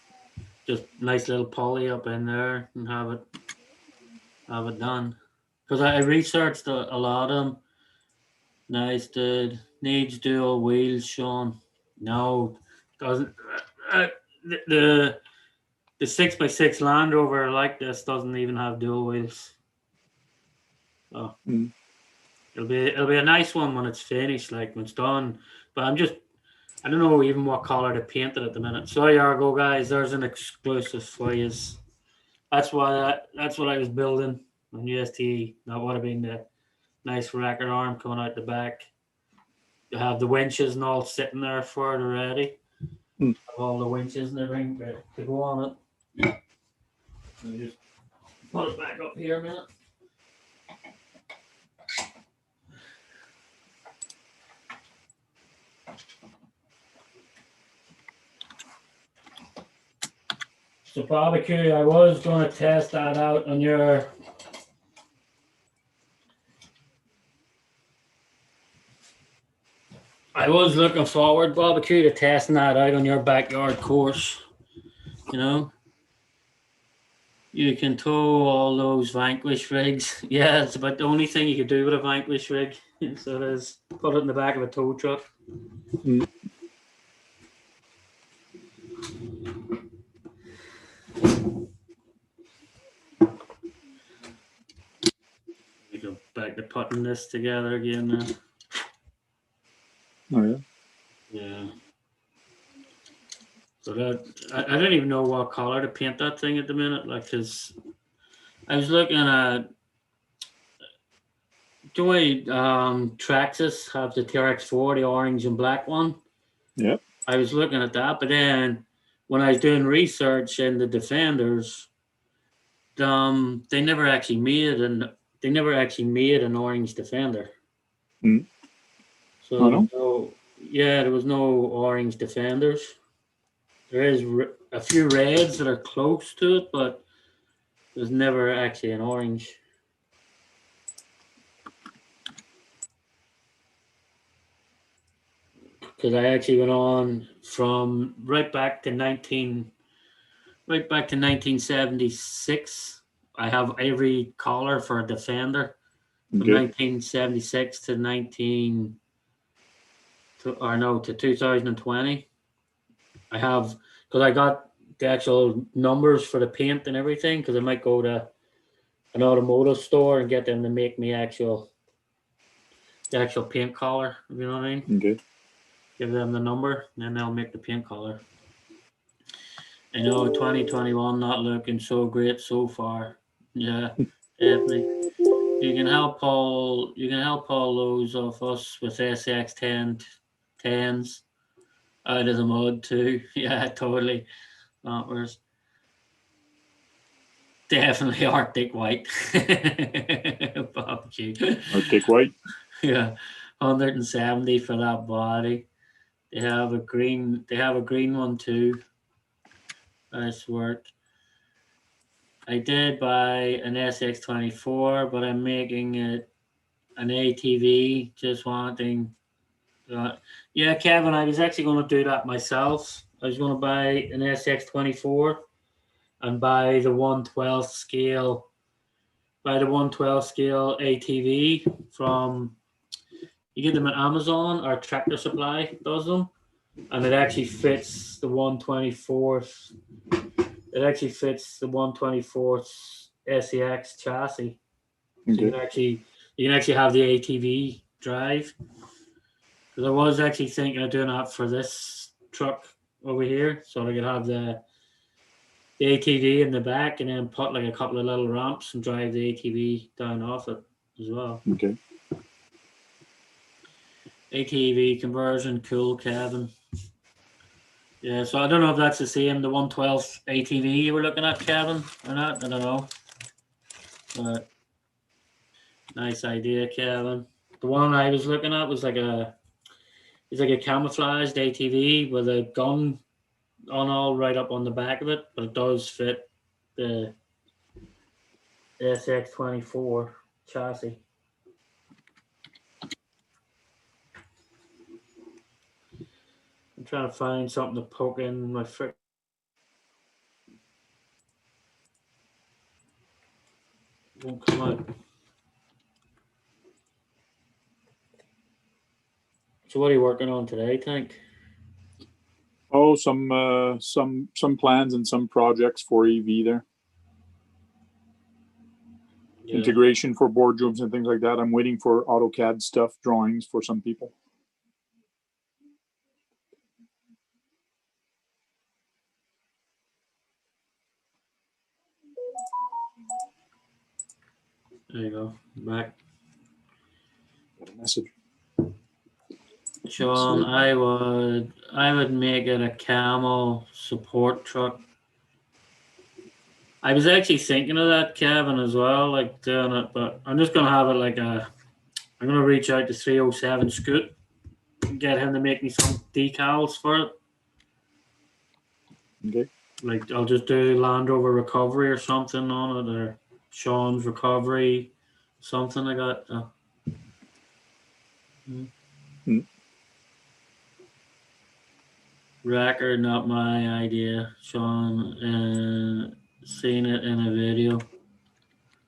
Just nice little pulley up in there and have it done. Because I researched a lot of them. Nice, dude. Needs dual wheels, Sean. No, doesn't. The 6x6 Land Rover like this doesn't even have dual wheels. So it'll be a nice one when it's finished, like when it's done. But I don't know even what color to paint it at the minute. So there you go, guys. There's an exclusive for you. That's what I was building on UST. That would have been the nice racker arm coming out the back. You have the winches and all sitting there for it already. Have all the winches and everything to go on it. Let me just put it back up here a minute. So barbecue, I was going to test that out on your. I was looking forward, barbecue, to testing that out on your backyard course. You know, you can tow all those Vanquish rigs. Yeah, it's about the only thing you could do with a Vanquish rig. So it is put it in the back of a tow truck. Mm. We go back to putting this together again now. Oh yeah. Yeah. So that I don't even know what color to paint that thing at the minute. Like, cause I was looking at Joy Traxxas have the TRX4, the orange and black one. Yeah. I was looking at that, but then when I was doing research in the Defenders, they never actually made an orange Defender. Mm. So Oh, no? there was no orange Defenders. There is a few reds that are close to it, but there's never actually an orange. Because I actually went on from right back to 1976. I have every collar for a Defender from Okay. 1976 to 2020. I have, because I got the actual numbers for the paint and everything, because I might go to an automotive store and get them to make me the actual paint collar. You know what I mean? Okay. Give them the number, and then they'll make the paint color. I know 2021 not looking so great so far. Yeah, definitely. You can help all those of us with SX 10s out of the mud too. Yeah, totally. Whereas definitely Arctic White. Barbecue. Arctic white. Yeah, 170 for that body. They have a green one too. Nice work. I did buy an SX24, but I'm making it an ATV. Just wanting. Yeah, Kevin, I was actually going to do that myself. I was going to buy an SX24 and buy the 112 scale. ATV from. You get them at Amazon or Tractor Supply does them, and it actually fits the 124th. It actually fits the 124th SEX chassis. So Okay. you can actually have the ATV drive. Because I was actually thinking of doing that for this truck over here, so I could have the ATV in the back and then put like a couple of little ramps and drive the ATV down off it as well. Okay. ATV conversion, cool cabin. Yeah, so I don't know if that's the same, the 112 ATV you were looking at, Kevin, or not. I don't know. But nice idea, Kevin. The one I was looking at was it's like a camouflaged ATV with a gun on all right up on the back of it, but it does fit the SX24 chassis. I'm trying to find something to poke in my frick. Won't come out. So what are you working on today, Tank? Oh, some plans and some projects for EV there. Yeah. Integration for boardrooms and things like that. I'm waiting for AutoCAD stuff, drawings for some people. There you go. Back. Got a message. Sean, I would make it a camel support truck. I was actually thinking of that, Kevin, as well, like doing it, but I'm just gonna have it like I'm gonna reach out to 307 Scoot and get him to make me some decals for it. Okay. Like I'll just do Land Rover Recovery or something on it, or Sean's Recovery, something like that. Record, not my idea. Sean, seen it in a video.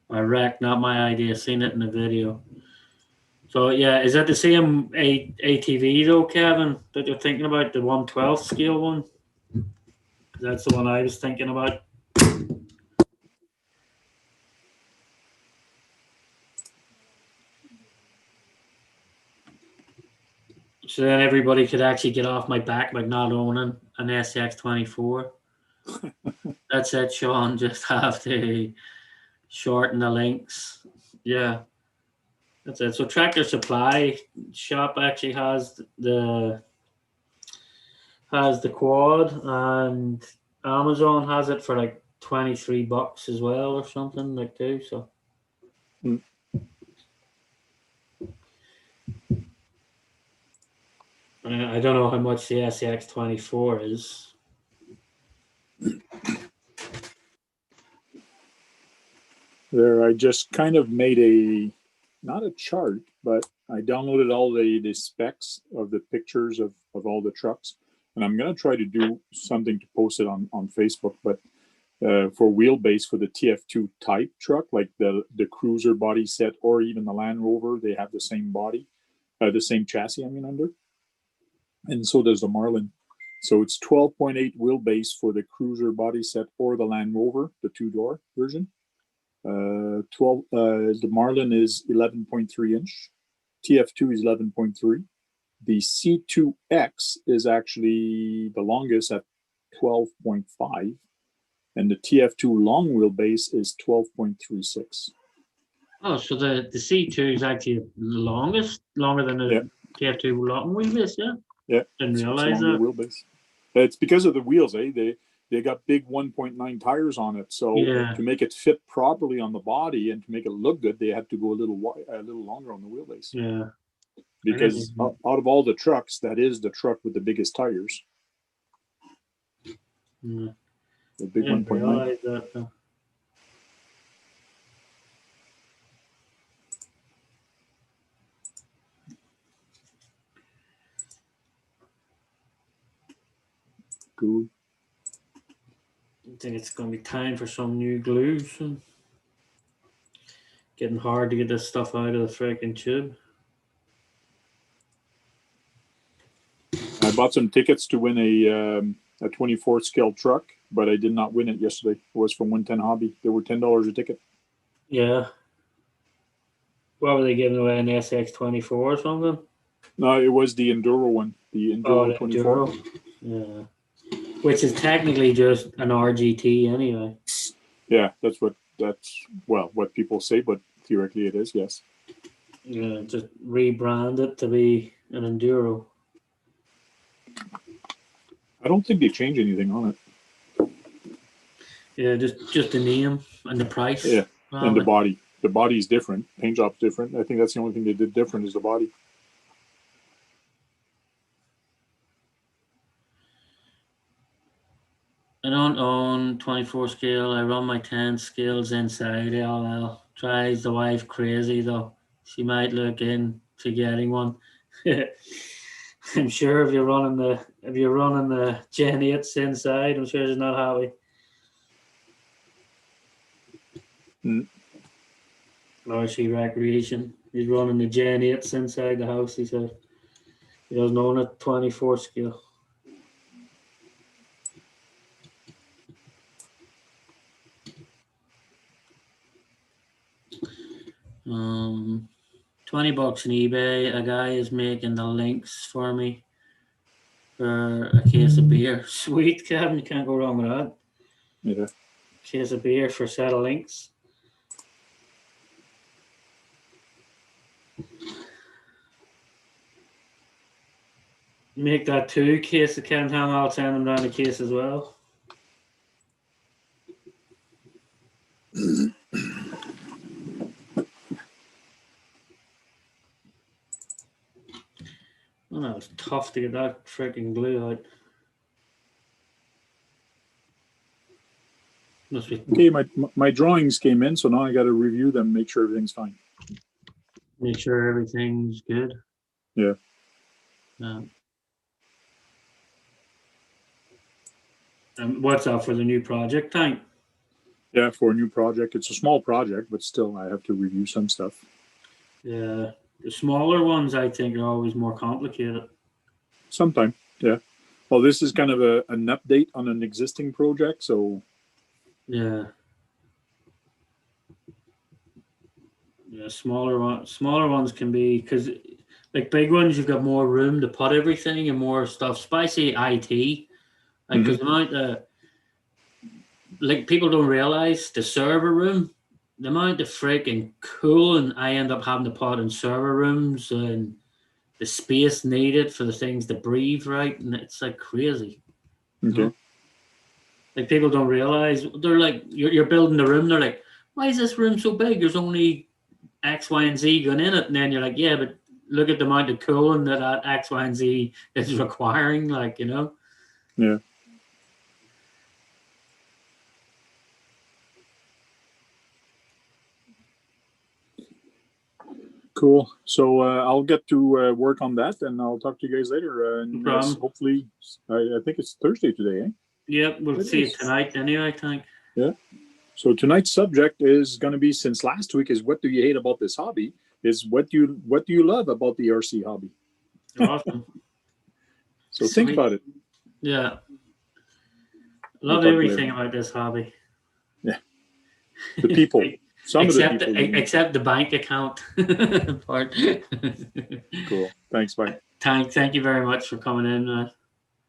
Wreck, not my idea. Seen it in a video. So yeah, is that the same ATV though, Kevin, that you're thinking about, the 1/12 scale one? That's the one I was thinking about. So then everybody could actually get off my back by not owning an SX24. That's it, Sean. Just have to shorten the links. Yeah, that's it. So Tractor Supply Shop actually has the quad, and Amazon has it for like $23 as well or something like too. So. I don't know how much the SX24 is. There, I just kind of made not a chart, but I downloaded all the specs of the pictures of all the trucks. And I'm going to try to do something to post it on Facebook, but for wheelbase for the TF2 type truck, like the cruiser body set, or even the Land Rover, they have the same body, the same chassis, I mean, under. And so does the Marlin. So it's 12.8 wheelbase for the cruiser body set or the Land Rover, the two-door version. The Marlin is 11.3 inch. TF2 is 11.3. The C2X is actually the longest at 12.5. And the TF2 long wheelbase is 12.36. Oh, so the C2 is actually the longest, longer than the TF2 long wheelbase, yeah? Yeah. Didn't it's realize longer that. wheelbase. It's because of the wheels, eh? They got big 1.9 tires on it, so Yeah. to make it fit properly on the body and to make it look good, they had to go a little longer on the wheelbase. Yeah. Because out of all the trucks, that is the truck with the biggest tires. Yeah. The big I didn't 1.9. realize that. Cool. I think it's going to be time for some new glue soon. Getting hard to get this stuff out of the freaking tube. I bought some tickets to win a 24 scale truck, but I did not win it yesterday. It was from 110 Hobby. They were $10 a ticket. Yeah. What were they giving away, an SX24 or something? No, it was the Enduro one, the Enduro 24. Enduro. Yeah. Which is technically just an RGT anyway. Yeah, that's what people say, but theoretically it is, yes. Yeah, just rebrand it to be an Enduro. I don't think they changed anything on it. Yeah, just the name and the price. Yeah, and the body. The body is different. Paint job's different. I think that's the only thing they did different is the body. I don't own 24 scale. I run my 10 scales inside LL. Drives the wife crazy though. She might look into getting one. I'm sure if you're running the Gen 8s inside, I'm sure she's not happy. RC Recreation. He's running the Gen 8s inside the house, he said. He doesn't own a 24 scale. $20 on eBay. A guy is making the links for me for a case of beer. Sweet, Kevin. You can't go wrong with that. Yeah. Case of beer for a set of links. Make that 2 case of Ken Ham. I'll send him down a case as well. Oh, no, it's tough to get that freaking glue out. Must be Okay, my drawings came in, so now I got to review them, make sure everything's fine. make sure everything's good. Yeah. And what's up for the new project, Tank? Yeah, for a new project. It's a small project, but still, I have to review some stuff. Yeah, the smaller ones I think are always more complicated. Sometime, yeah. Well, this is kind of an update on an existing project, so Yeah. Yeah, smaller ones can be because like big ones you've got more room to put everything and more stuff. Spicy IT, like because the amount of like people don't realize the server room, the amount of freaking cooling I end up having to put in server rooms and the space needed for the things to breathe right, and it's like crazy. okay. You know? Like people don't realize they're like you're building the room. They're like, why is this room so big? There's only X, Y, and Z going in it, and then you're like, yeah, but look at the amount of cooling that X, Y, and Z is requiring. Like Yeah. Cool. So I'll get to work on that, and I'll talk to you guys later. No problem. Hopefully, I think it's Thursday today, eh? Yep, we'll It see is. it tonight anyway, I think. Yeah. So tonight's subject is going to be, since last week is what do you hate about this hobby, is what do you love about the RC hobby? Awesome. So think Sweet. about it. Yeah. We'll Love talk everything later. about this hobby. Yeah. The people. Some except, of the people. except the bank account part. Cool. Thanks. Bye. Thank you very much for coming in.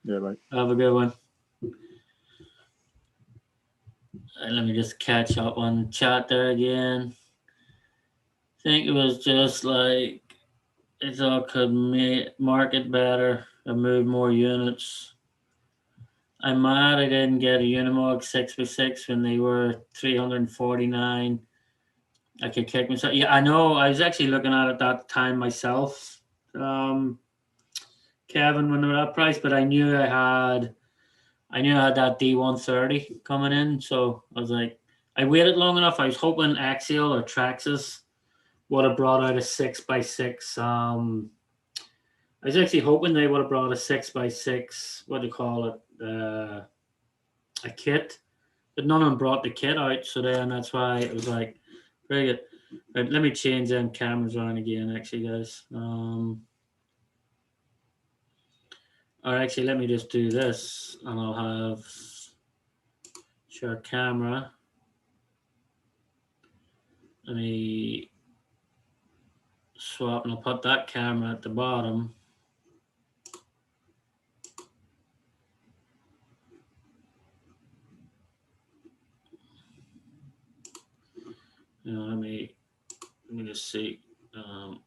Yeah, bye. Have a good one. Let me just catch up on chat there again. I think it was just like it's all could market better and move more units. I'm mad I didn't get a Unimog 6x6 when they were 349. I could kick myself. Yeah, I know. I was actually looking at it that time myself, Kevin, when they were that price, but I knew I had that D130 coming in, so I was like, I waited long enough. I was hoping Axial or Traxxas would have brought out a 6x6. I was actually hoping they would have brought a 6x6. What do you call it? A kit, but none of them brought the kit out. So then that's why it was like, very good. Right, let me change them cameras on again, actually, guys. Or actually, let me just do this, and I'll have share camera. Let me swap, and I'll put that camera at the bottom. Let me just see. All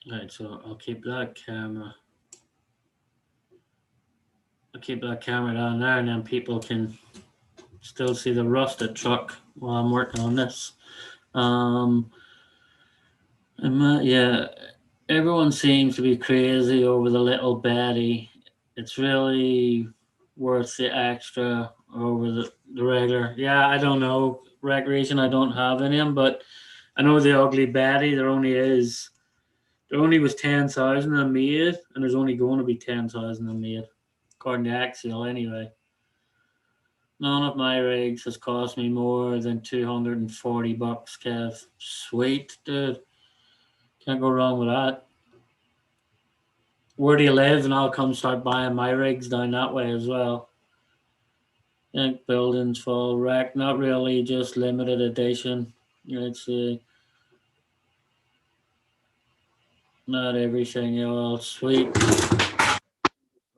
right, so I'll keep that camera. I'll keep that camera down there, and then people can still see the rusted truck while I'm working on this. Yeah, everyone seems to be crazy over the little Betty. It's really worth the extra over the regular. Yeah, I don't know. Recreation, I don't have any of them, but I know the ugly Betty, there only was 10,000 of them made, and there's only going to be 10,000 of them made, according to Axial anyway. None of my rigs has cost me more than $240, Kev. Sweet, dude. Can't go wrong with that. Where do you live? And I'll come start buying my rigs down that way as well. I think buildings full wreck, not really, just limited edition. It's not everything, sweet.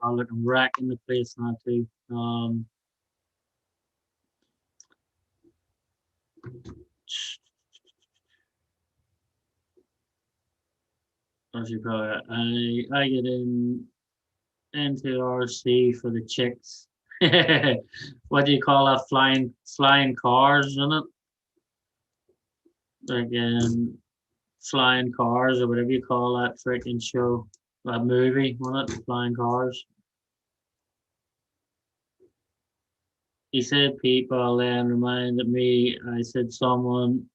I'm looking wrecking the place now too. What do you call it? I get into RC for the chicks. What do you call that? Flying cars, isn't it? Like flying cars or whatever you call that freaking show, that movie, wasn't it? Flying cars. He said people, then reminded me, I said someone,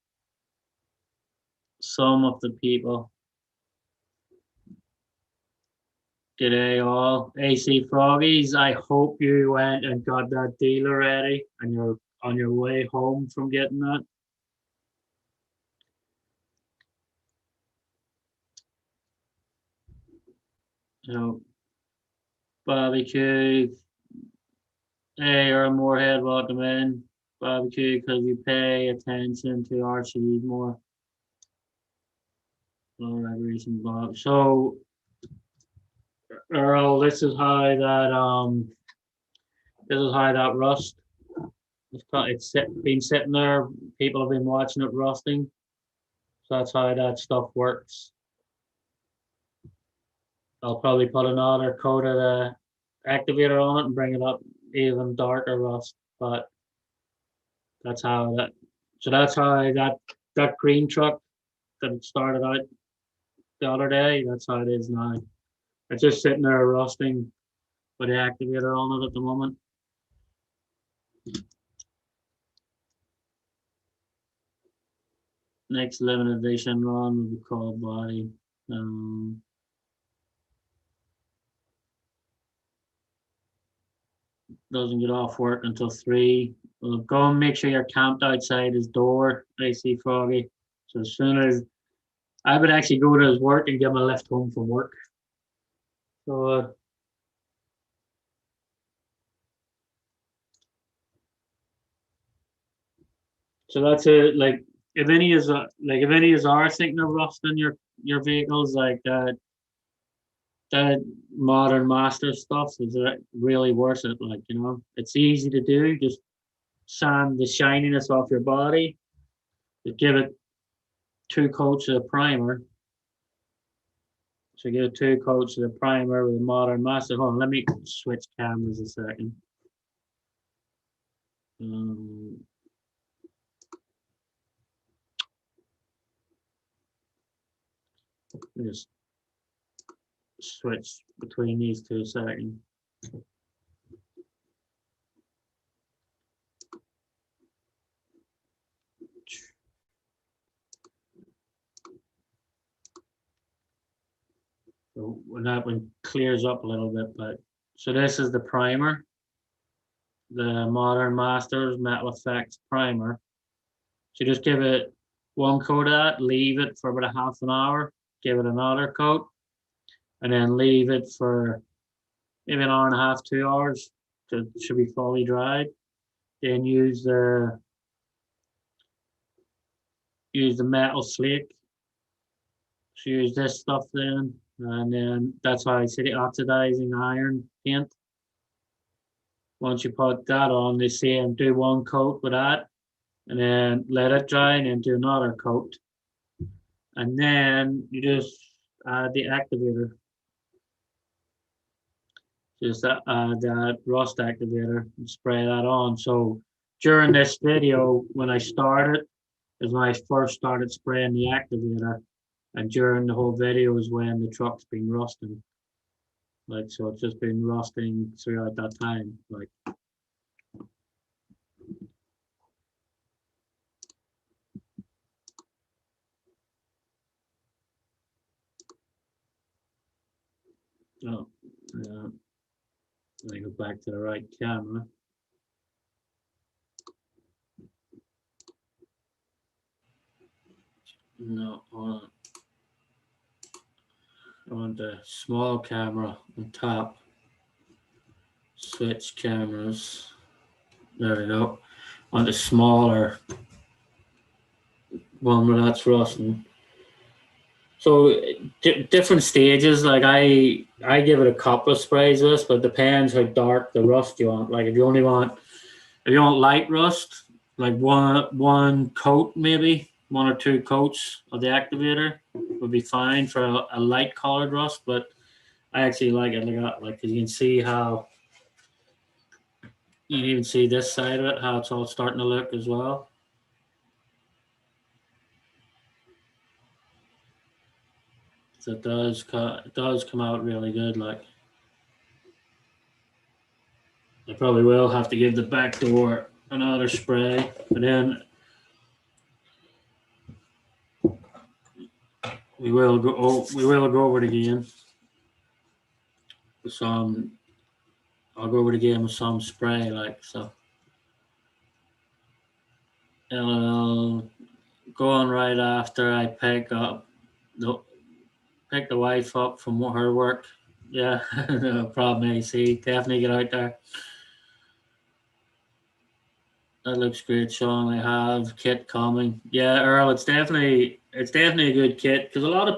some of the people. G'day all, AC Froggies. I hope you went and got that deal already and you're on your way home from getting that. So, barbecue. Hey, you're a Moorhead, welcome in. Barbecue because you pay attention to RCs more. For that reason, Bob. So, Earl, this is how that rust. It's been sitting there. People have been watching it rusting. So that's how that stuff works. I'll probably put another coat of the activator on it and bring it up even darker rust. But that's how that. So that's how I got that green truck that started out the other day. That's how it is now. It's just sitting there rusting with the activator on it at the moment. Next limited edition run will be called body. Doesn't get off work until 3. Well, go and make sure you're camped outside his door, AC Froggy. So as soon as I would actually go to his work and get my lift home from work. So that's it. Like if any is are thinking of rusting your vehicles like that modern master stuff is really worth it. Like, you know, it's easy to do. Just sand the shininess off your body. Just give it 2 coats of primer. So give it 2 coats of the primer with a modern master. Hold on, let me switch cameras a second. Just switch between these 2 seconds. So when that one clears up a little bit, but so this is the primer, the Modern Masters Metal Effects primer. So just give it 1 coat of that, leave it for about a half an hour, give it another coat, and then leave it for maybe an hour and a half, 2 hours. It should be fully dried. Then use the metal slick. So use this stuff then, and then that's how I say the oxidizing iron paint. Once you put that on, they say and do 1 coat with that, and then let it dry, and then do another coat, and then you just add the activator. Just add that rust activator and spray that on. So during this video, when I started, is when I first started spraying the activator, and during the whole video is when the truck's been rusting. Like, so it's just been rusting throughout that time. Like, oh, yeah. Let me go back to the right camera. No, on the small camera on top. Switch cameras. There we go. On the smaller one where that's rusting. So different stages. Like I give it a couple of sprays of this, but it depends how dark the rust you want. Like if you want light rust, like one coat maybe, 1 or 2 coats of the activator would be fine for a light colored rust. But I actually like it like because you can see how you can even see this side of it, how it's all starting to look as well. So it does come out really good. Like I probably will have to give the back door another spray, and then we will go over it again with some. I'll go over it again with some spray, like so. And I'll go on right after I pick the wife up from her work. Yeah, no problem, AC. Definitely get out there. That looks great, Sean. I have kit coming. Yeah, Earl, it's definitely a good kit because a lot of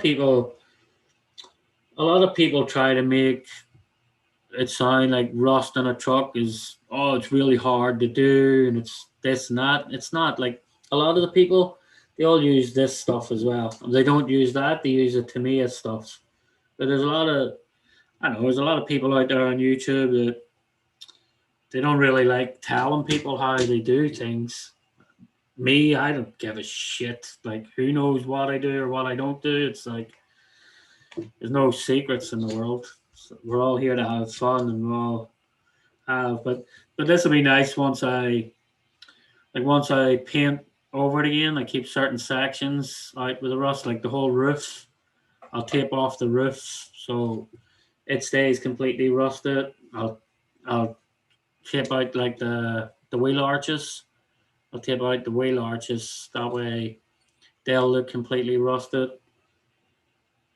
people try to make it sound like rust on a truck is it's really hard to do and it's this and that. It's not. Like a lot of the people, they all use this stuff as well. They don't use that, they use the Tamiya stuff. But there's a lot of people out there on YouTube that they don't really like telling people how they do things. Me, I don't give a shit. Like, who knows what I do or what I don't do? It's like there's no secrets in the world. So we're all here to have fun, and we all have. But this will be nice once I paint over it again. I keep certain sections out with the rust, like the whole roof. I'll tape off the roof so it stays completely rusted. I'll tape out like the wheel arches. I'll tape out the wheel arches. That way they'll look completely rusted.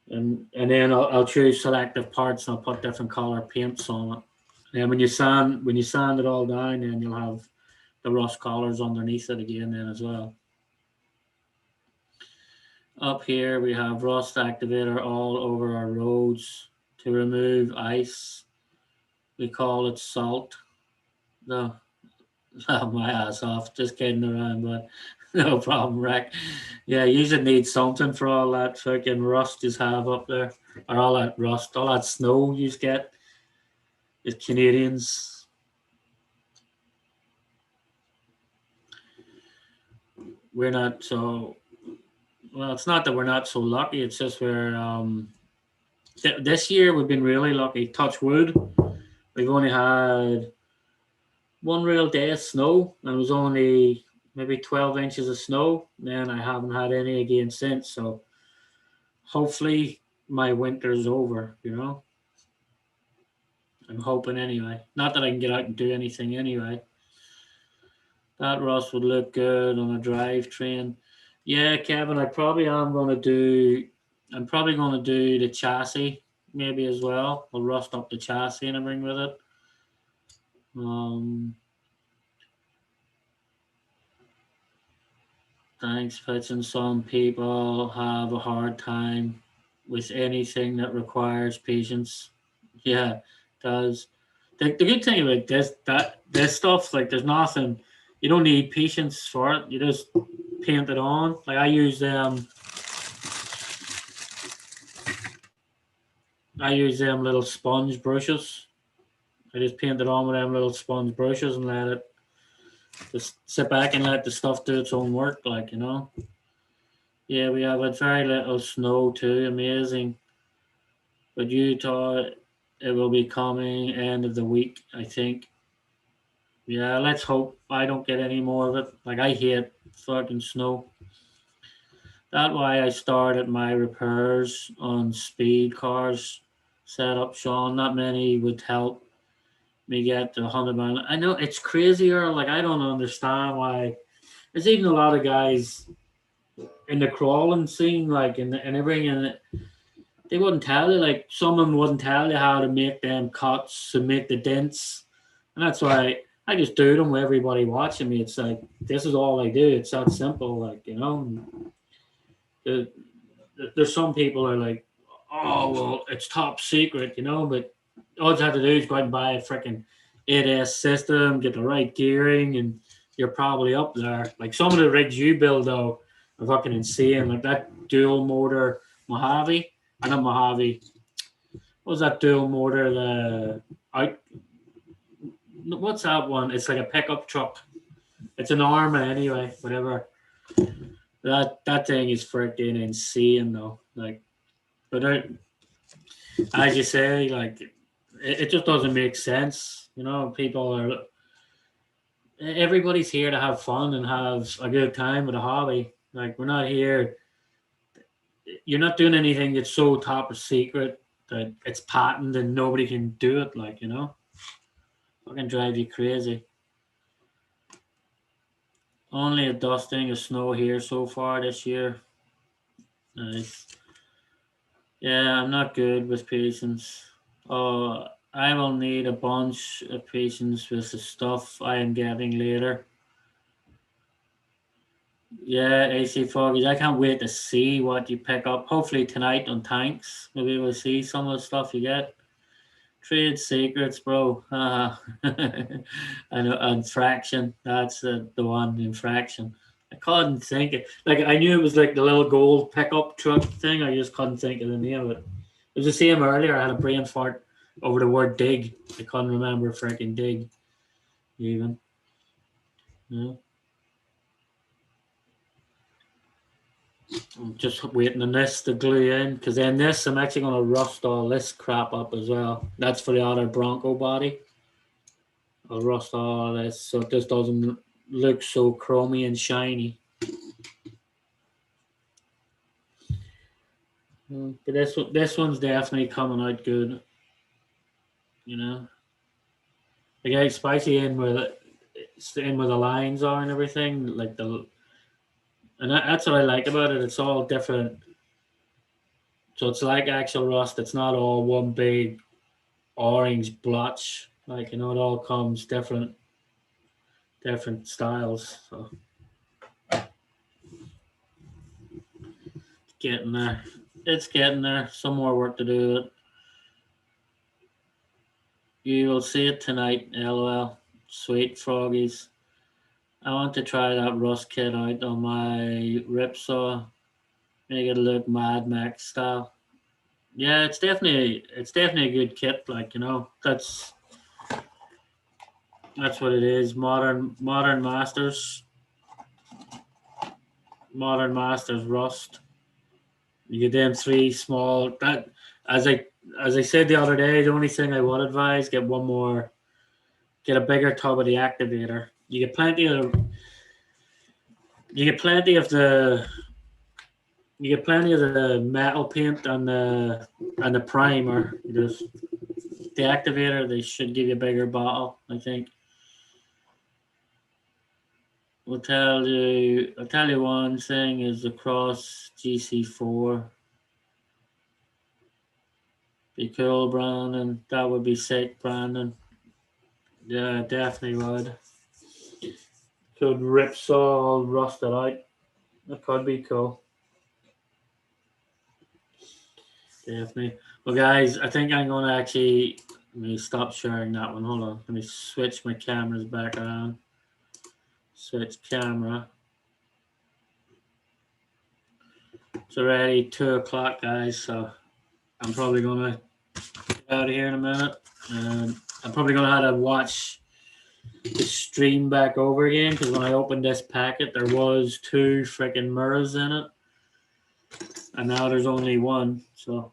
And then I'll choose selective parts and I'll put different color paints on it. And when you sand it all down, then you'll have the rust colors underneath it again then as well. Up here we have rust activator all over our roads to remove ice. We call it salt. No, my ass off. Just kidding around, but no problem, Rick. Yeah, you should need something for all that fucking rust you have up there, or all that rust, all that snow you get. As Canadians, we're not so. Well, it's not that we're not so lucky. It's just we're this year we've been really lucky. Touch wood. We've only had one real day of snow, and it was only maybe 12 inches of snow. Then I haven't had any again since. So hopefully my winter's over, you know. I'm hoping anyway. Not that I can get out and do anything anyway. That rust would look good on a drivetrain. Yeah, Kevin, I'm probably going to do the chassis maybe as well. I'll rust up the chassis and everything with it. Thanks, Pitching. Some people have a hard time with anything that requires patience. Yeah, it does. The good thing about this stuff, like there's nothing, you don't need patience for it. You just paint it on. Like I use them little sponge brushes. I just paint it on with them little sponge brushes and let it just sit back and let the stuff do its own work, like, you know. Yeah, we have had very little snow too, amazing. But Utah, it will be coming end of the week, I think. Yeah, let's hope I don't get any more of it. Like, I hate fucking snow. That's why I started my repairs on speed cars set up, Sean. Not many would help me get to 100 mile. I know it's crazier. Like, I don't understand why. There's even a lot of guys in the crawling scene, like, and everything, and they wouldn't tell you, like, someone wouldn't tell you how to make them cuts to make the dents. And that's why I just do them with everybody watching me. It's like, this is all I do. It's that simple, like, you know. There's some people are like, oh, well, it's top secret, you know, but all you have to do is go out and buy a freaking 8S system, get the right gearing, and you're probably up there. Like some of the rigs you build, though, are fucking insane. Like that dual motor Mojave. I know Mojave. What was that dual motor? What's that one? It's like a pickup truck. It's an Arma anyway, whatever. That thing is freaking insane though. Like, but as you say, like it just doesn't make sense. Everybody's here to have fun and have a good time with a hobby. Like, we're not here. You're not doing anything that's so top secret that it's patented and nobody can do it. Like, fucking drive you crazy. Only a dusting of snow here so far this year. Nice. Yeah, I'm not good with patience. I will need a bunch of patience with the stuff I am getting later. Yeah, AC Foggies. I can't wait to see what you pick up. Hopefully tonight on tanks, maybe we'll see some of the stuff you get. Trade secrets, bro. And fraction. That's the one, infraction. I couldn't think it. Like, I knew it was like the little gold pickup truck thing. I just couldn't think of the name of it. It was the same earlier. I had a brain fart over the word dig. I couldn't remember freaking dig. Even. Yeah. I'm just waiting on this to glue in, because then this, I'm actually going to rust all this crap up as well. That's for the other Bronco body. I'll rust all this so it just doesn't look so chromy and shiny. But this one's definitely coming out good. The guy spicy in where the lines are and everything, and that's what I like about it. It's all different. So it's like actual rust. It's not all one big orange blotch. Like, it all comes different styles. So getting there. It's getting there. Some more work to do. You will see it tonight, LOL. Sweet froggies. I want to try that rust kit out on my Ripsaw. Make it look Mad Max style. Yeah, it's definitely a good kit. Like, that's what it is. Modern Masters rust. You get them three small. That as I said the other day, the only thing I would advise, get a bigger tub of the activator. You get plenty of the metal paint and the primer. Just the activator, they should give you a bigger bottle, I think. I'll tell you one thing is the Cross GC4. Be cool, Brandon. That would be sick, Brandon. Yeah, definitely would. Could Ripsaw rust it out. That could be cool. Definitely. Well, guys, I think I'm going to actually... Let me stop sharing that one. Hold on. Let me switch my cameras back around. Switch camera. It's already 2 o'clock, guys, so I'm probably going to get out of here in a minute. And I'm probably going to have to watch the stream back over again, because when I opened this packet, there was 2 freaking mirrors in it. And now there's only 1, so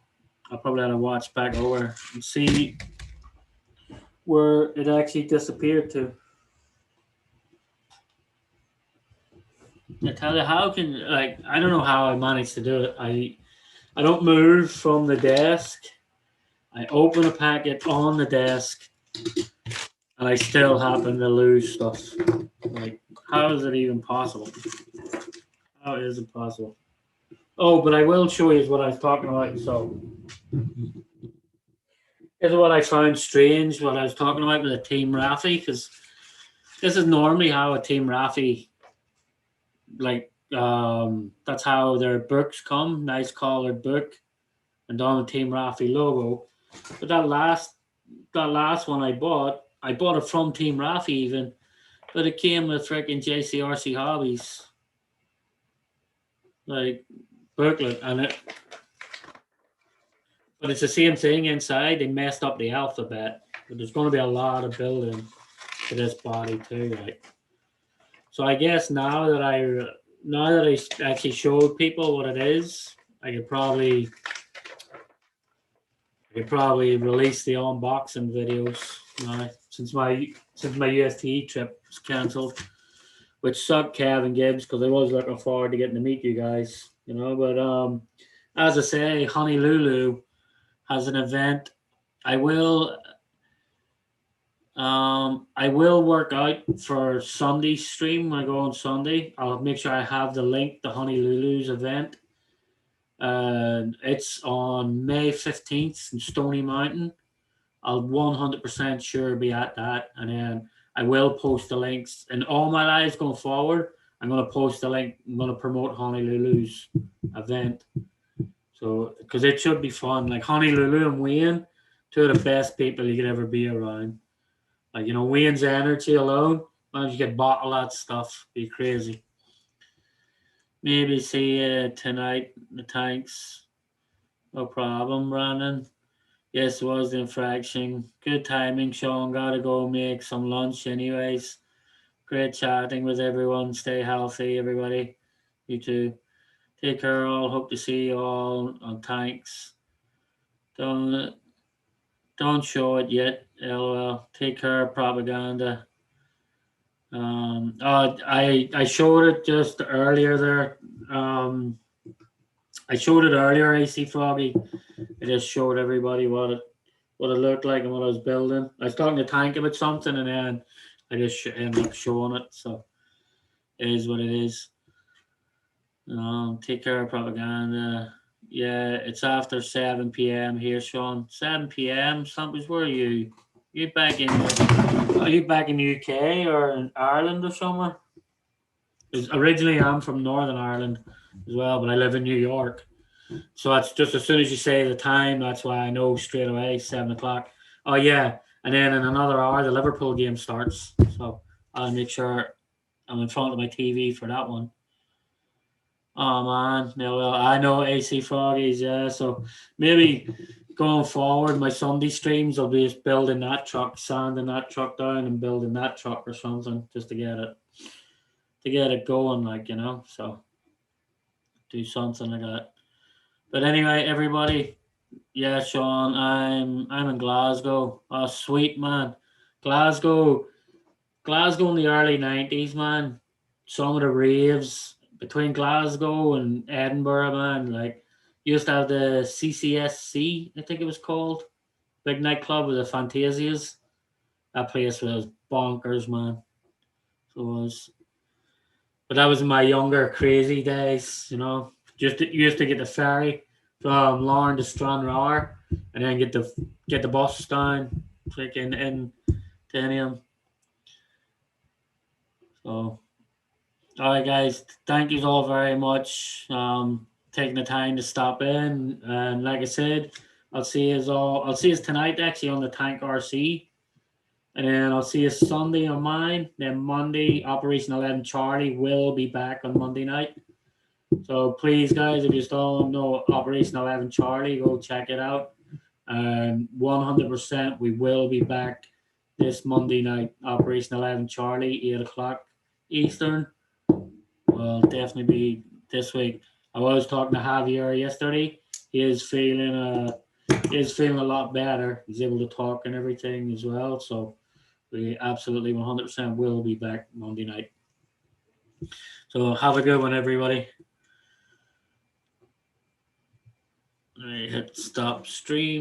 I'll probably have to watch back over and see where it actually disappeared to. I tell you, I don't know how I managed to do it. I don't move from the desk. I open a packet on the desk, and I still happen to lose stuff. Like, how is it even possible? How is it possible? Oh, but I will show you what I was talking about. So, this is what I found strange, what I was talking about with a Team Rafi, because this is normally how a Team Rafi, that's how their books come, nice collared book, and on the Team Rafi logo. But that last one I bought it from Team Rafi even, but it came with freaking JCRC Hobbies, like, booklet, but it's the same thing inside. They messed up the alphabet, but there's going to be a lot of building to this body too. Like, so I guess now that I actually showed people what it is, I could probably I could probably release the unboxing videos since my UST trip was cancelled, which sucked, Kevin Gibbs, because I was looking forward to getting to meet you guys, you know. But as I say, Honolulu has an event. I will work out for Sunday stream when I go on Sunday. I'll make sure I have the link to Honolulu's event. It's on May 15th in Stony Mountain. I'll 100% sure be at that. And then I will post the links. And all my lives going forward, I'm going to post the link. I'm going to promote Honolulu's event. So, because it should be fun. Like Honolulu and Wayne, two of the best people you could ever be around. Like, you know, Wayne's energy alone, man, you could bottle that stuff. Be crazy. Maybe see you tonight in the tanks. No problem, Brandon. Yes, it was the infraction. Good timing, Sean. Gotta go make some lunch anyways. Great chatting with everyone. Stay healthy, everybody. You too. Take care all. Hope to see you all on tanks. Don't show it yet. LOL. Take care, propaganda. I showed it just earlier there. I showed it earlier, AC Froggy. I just showed everybody what it looked like and what I was building. I was talking to Tank about something, and then I just ended up showing it. So it is what it is. Take care of propaganda. Yeah, it's after 7 p.m. here, Sean. 7 p.m. Stumpers, where are you? Are you back in the UK or in Ireland or somewhere? 'Cause originally, I'm from Northern Ireland as well, but I live in New York. So that's just as soon as you say the time, that's why I know straight away, 7 o'clock. Oh, yeah. And then in another hour, the Liverpool game starts. So I'll make sure I'm in front of my TV for that one. Oh, man. Yeah, well, I know AC Froggies, yeah. So maybe going forward, my Sunday streams will be just building that truck, sanding that truck down and building that truck or something just to get it going, like, you know. So do something like that. But anyway, everybody, yeah, Sean, I'm in Glasgow. Oh, sweet, man. Glasgow in the early 90s, man. Some of the raves between Glasgow and Edinburgh, man. Like, used to have the CCSC, I think it was called. Big nightclub with the Fantasias. That place was bonkers, man. So it was. But that was in my younger, crazy days, you know. Just used to get the ferry from Lauren to Stranraer, and then get the bus down, freaking in to Enium. So, all right, guys, thank you all very much. Taking the time to stop in, and like I said, I'll see you tonight actually on the Tank RC, and then I'll see you Sunday on mine. Then Monday, Operation 11 Charlie will be back on Monday night. So please, guys, if you still don't know Operation 11 Charlie, go check it out. 100% we will be back this Monday night. Operation 11 Charlie, 8 o'clock Eastern. Will definitely be this week. I was talking to Javier yesterday. He is feeling a lot better. He's able to talk and everything as well. So we absolutely 100% will be back Monday night. So have a good one, everybody. I hit stop stream.